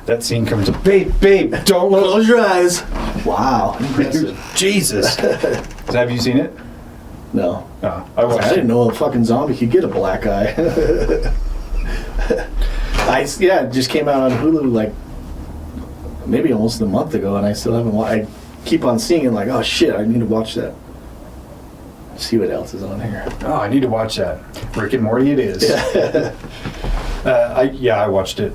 That scene comes up. Babe, don't look. Close your eyes. Wow, impressive. Jesus. Have you seen it? No. Oh, I watched I didn't know a fucking zombie could get a black eye. It just came out on Hulu like maybe almost a month ago, and I still haven't watched. I keep on seeing it, like, oh shit, I need to watch that. See what else is on here. Oh, I need to watch that. Rick and Morty it is. I watched it.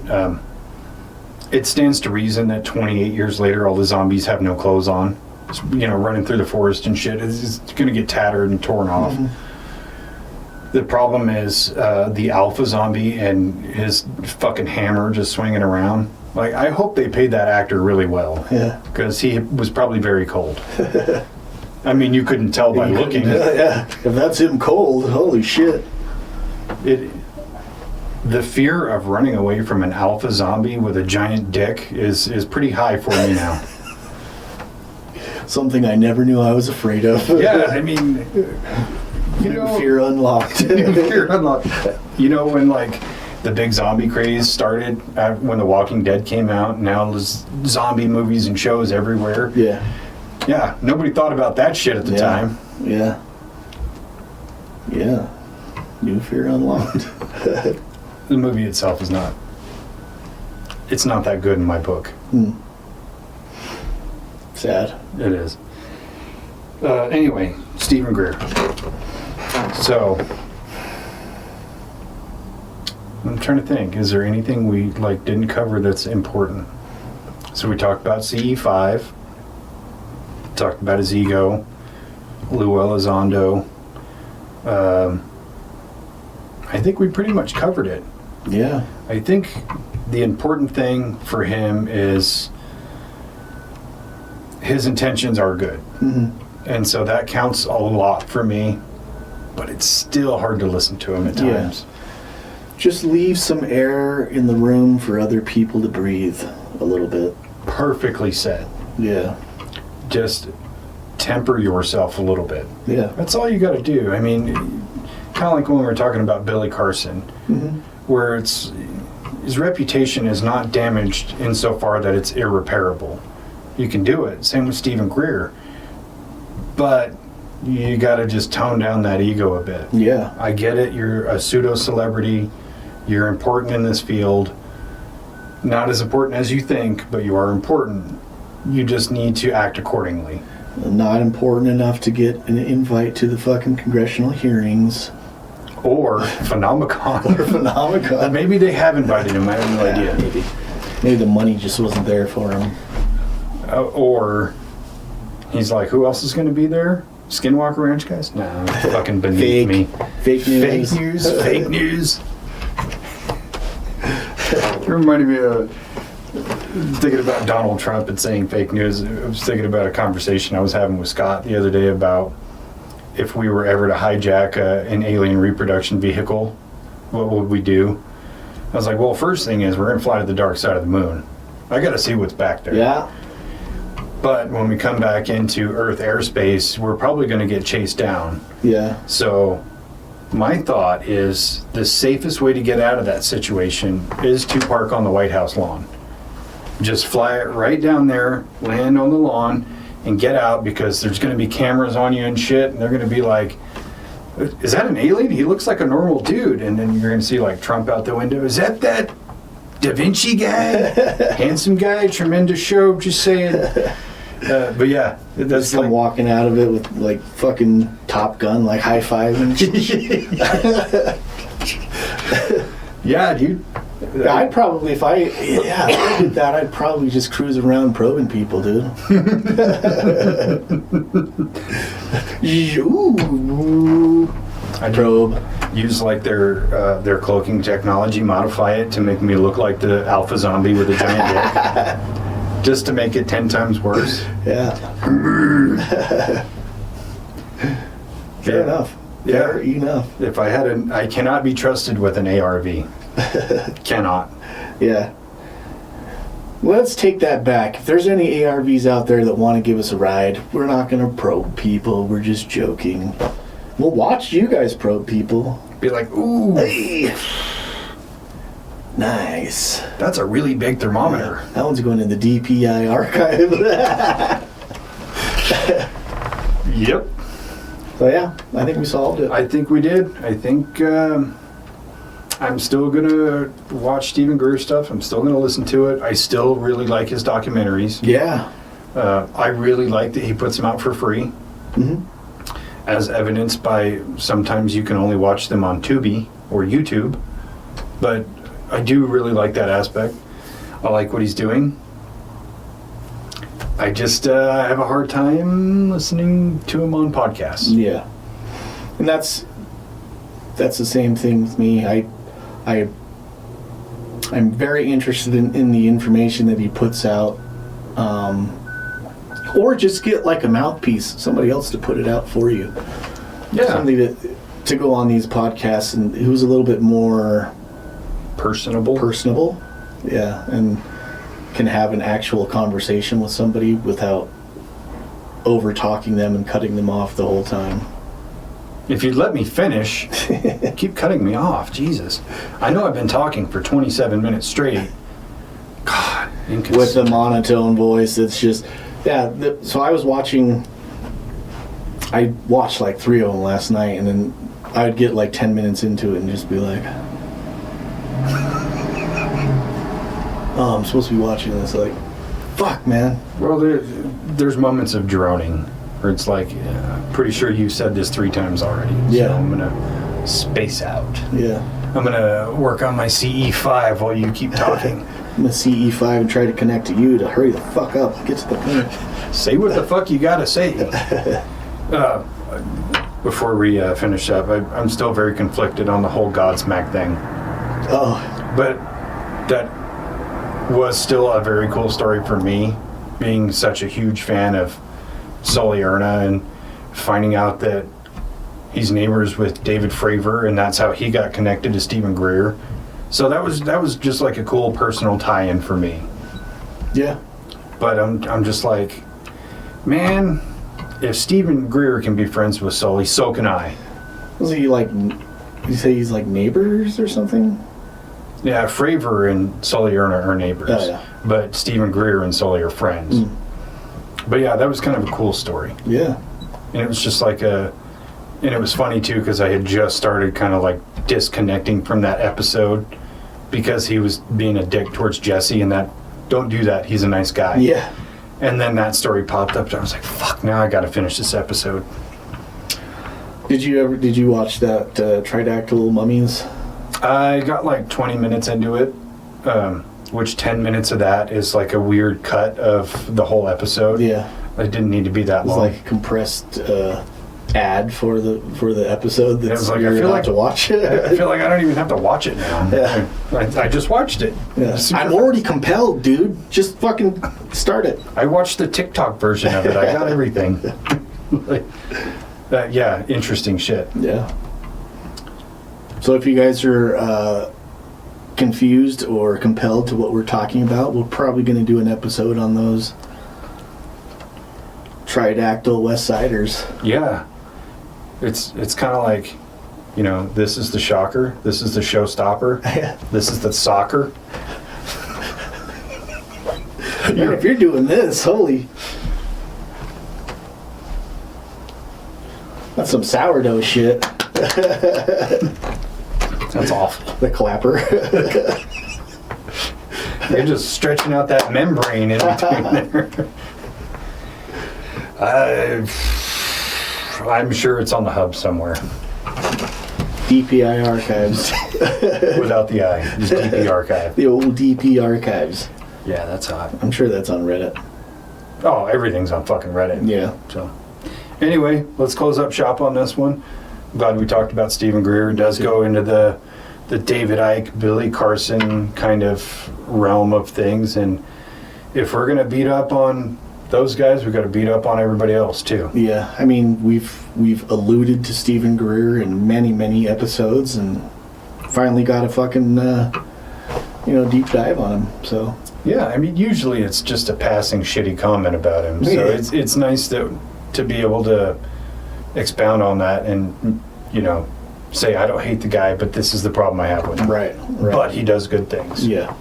It stands to reason that 28 years later, all the zombies have no clothes on. Just, running through the forest and shit. It's going to get tattered and torn off. Mm-hmm. The problem is the alpha zombie and his fucking hammer just swinging around. Like, I hope they paid that actor really well. Yeah. Because he was probably very cold. I mean, you couldn't tell by looking. Yeah. If that's him cold, holy shit. The fear of running away from an alpha zombie with a giant dick is pretty high for me now. Something I never knew I was afraid of. Yeah, I mean, fear unlocked. Fear unlocked. When like the big zombie craze started when The Walking Dead came out, now there's zombie movies and shows everywhere. Yeah. Yeah, nobody thought about that shit at the time. Yeah. Yeah. New fear unlocked. The movie itself is not. It's not that good in my book. Sad. It is. Anyway, Stephen Greer. So, I'm trying to think. Is there anything we didn't cover that's important? So we talked about CE5. Talked about his ego. Lou Elizondo. I think we pretty much covered it. Yeah. I think the important thing for him is his intentions are good. Mm-hmm. And so that counts a lot for me, but it's still hard to listen to him at times. Yeah. Just leave some air in the room for other people to breathe a little bit. Perfectly said. Yeah. Just temper yourself a little bit. Yeah. That's all you got to do. I mean, kind of like when we were talking about Billy Carson, where his reputation is not damaged insofar that it's irreparable. You can do it. Same with Stephen Greer. But you got to just tone down that ego a bit. Yeah. I get it. You're a pseudo-celebrity. You're important in this field. Not as important as you think, but you are important. You just need to act accordingly. Not important enough to get an invite to the fucking congressional hearings. Or Phenomicon. Maybe they have invited him. I have no idea. Maybe the money just wasn't there for him. Or he's like, who else is going to be there? Skinwalker Ranch guys? No, fucking beneath me. Fake news. Fake news. It reminded me of thinking about Donald Trump and saying fake news. I was thinking about a conversation I was having with Scott the other day about if we were ever to hijack an alien reproduction vehicle, what would we do? I was like, well, first thing is we're going to fly to the dark side of the moon. I got to see what's back there. Yeah. But when we come back into Earth airspace, we're probably going to get chased down. Yeah. So my thought is the safest way to get out of that situation is to park on the White House lawn. Just fly it right down there, land on the lawn, and get out, because there's going to be cameras on you and shit, and they're going to be like, is that an alien? He looks like a normal dude. And then you're going to see like Trump out the window. Is that Dave-inci guy? Handsome guy, tremendous show, just saying. But yeah, that's like walking out of it with like fucking Top Gun, like high fiving. Yeah, dude. I'd probably, if I did that, I'd probably just cruise around probing people, dude. I probe. Use like their cloaking technology, modify it to make me look like the alpha zombie with a giant dick, just to make it 10 times worse. Yeah. Fair enough. Fair enough. If I had I cannot be trusted with an ARV. Cannot. Yeah. Let's take that back. If there's any ARVs out there that want to give us a ride, we're not going to probe people. We're just joking. We'll watch you guys probe people. Be like, ooh. Hey. Nice. That's a really big thermometer. Yeah, that one's going in the DPI archive. Yep. So yeah, I think we solved it. I think we did. I think I'm still going to watch Stephen Greer stuff. I'm still going to listen to it. I still really like his documentaries. Yeah. I really like that he puts them out for free. Mm-hmm. As evidenced by sometimes you can only watch them on Tubi or YouTube. But I do really like that aspect. I like what he's doing. I just have a hard time listening to him on podcasts. Yeah. And that's the same thing with me. I'm very interested in the information that he puts out. Or just get like a mouthpiece, somebody else to put it out for you. Yeah. Somebody to go on these podcasts and who's a little bit more personable. Yeah, and can have an actual conversation with somebody without over talking them and cutting them off the whole time. If you'd let me finish, keep cutting me off. Jesus. I know I've been talking for 27 minutes straight. God, with the monotone voice, it's just... Yeah, so I watched like 3 of them last night, and then I would get like 10 minutes into it and just be like, oh, I'm supposed to be watching this. Like, fuck, man. Well, there's moments of droning where it's like, pretty sure you said this 3 times already. Yeah. So I'm going to space out. Yeah. I'm going to work on my CE5 while you keep talking. I'm going to CE5 and try to connect to you to hurry the fuck up and get to the point. Say what the fuck you got to say. Before we finish up, I'm still very conflicted on the whole Godsmack thing. Oh. But that was still a very cool story for me, being such a huge fan of Sully Erna and finding out that he's neighbors with David Fravor, and that's how he got connected to Stephen Greer. So that was just like a cool personal tie-in for me. Yeah. But I'm just like, man, if Stephen Greer can be friends with Sully, so can I. Was he like, you say he's like neighbors or something? Yeah, Fravor and Sully Erna are neighbors. Oh, yeah. But Stephen Greer and Sully are friends. Mm. But yeah, that was kind of a cool story. Yeah. And it was just like and it was funny too, because I had just started kind of like disconnecting from that episode because he was being a dick towards Jesse, and that, don't do that, he's a nice guy. Yeah. And then that story popped up and I was like, fuck, now I gotta finish this episode. Did you watch that Tridactyl Mummies? I got like 20 minutes into it, which 10 minutes of that is like a weird cut of the whole episode. Yeah. It didn't need to be that long. It was like a compressed ad for the episode that like, you're about to watch. I feel like I don't even have to watch it now. Yeah. I just watched it. Yeah. I'm already compelled, dude. Just fucking start it. I watched the TikTok version of it. I got everything. Yeah, interesting shit. Yeah. So if you guys are confused or compelled to what we're talking about, we're probably going to do an episode on those Tridactyl West Siders. Yeah. It's kind of like, this is the shocker, this is the showstopper, this is the soccer. Man, if you're doing this, holy... That's some sourdough shit. That's awful. The clapper. You're just stretching out that membrane in between there. I'm sure it's on the hub somewhere. DPI archives. Without the I. Just DP archive. The old DP archives. Yeah, that's hot. I'm sure that's on Reddit. Oh, everything's on fucking Reddit. Yeah. So, anyway, let's close up shop on this one. I'm glad we talked about Stephen Greer. It does go into the David Icke, Billy Carson kind of realm of things. And if we're going to beat up on those guys, we got to beat up on everybody else too. Yeah, I mean, we've alluded to Stephen Greer in many episodes, and finally got a fucking deep dive on him. So Yeah, I mean, usually it's just a passing shitty comment about him. So Yeah. it's nice to be able to expound on that and say I don't hate the guy, but this is the problem I have with him. right. But he does good things. Yeah,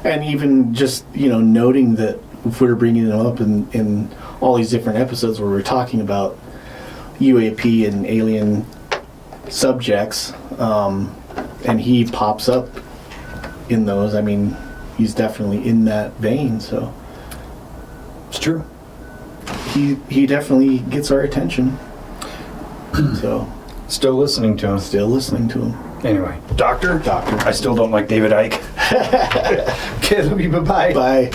and even just noting that if we're bringing him up in all these different episodes where we're talking about UAP and alien subjects, and he pops up in those. I mean, he's definitely in that vein. So It's true. he definitely gets our attention. So Still listening to him. still listening to him. Anyway, Doctor. Doctor. I still don't like David Icke. Okay, love you. Bye-bye. Bye.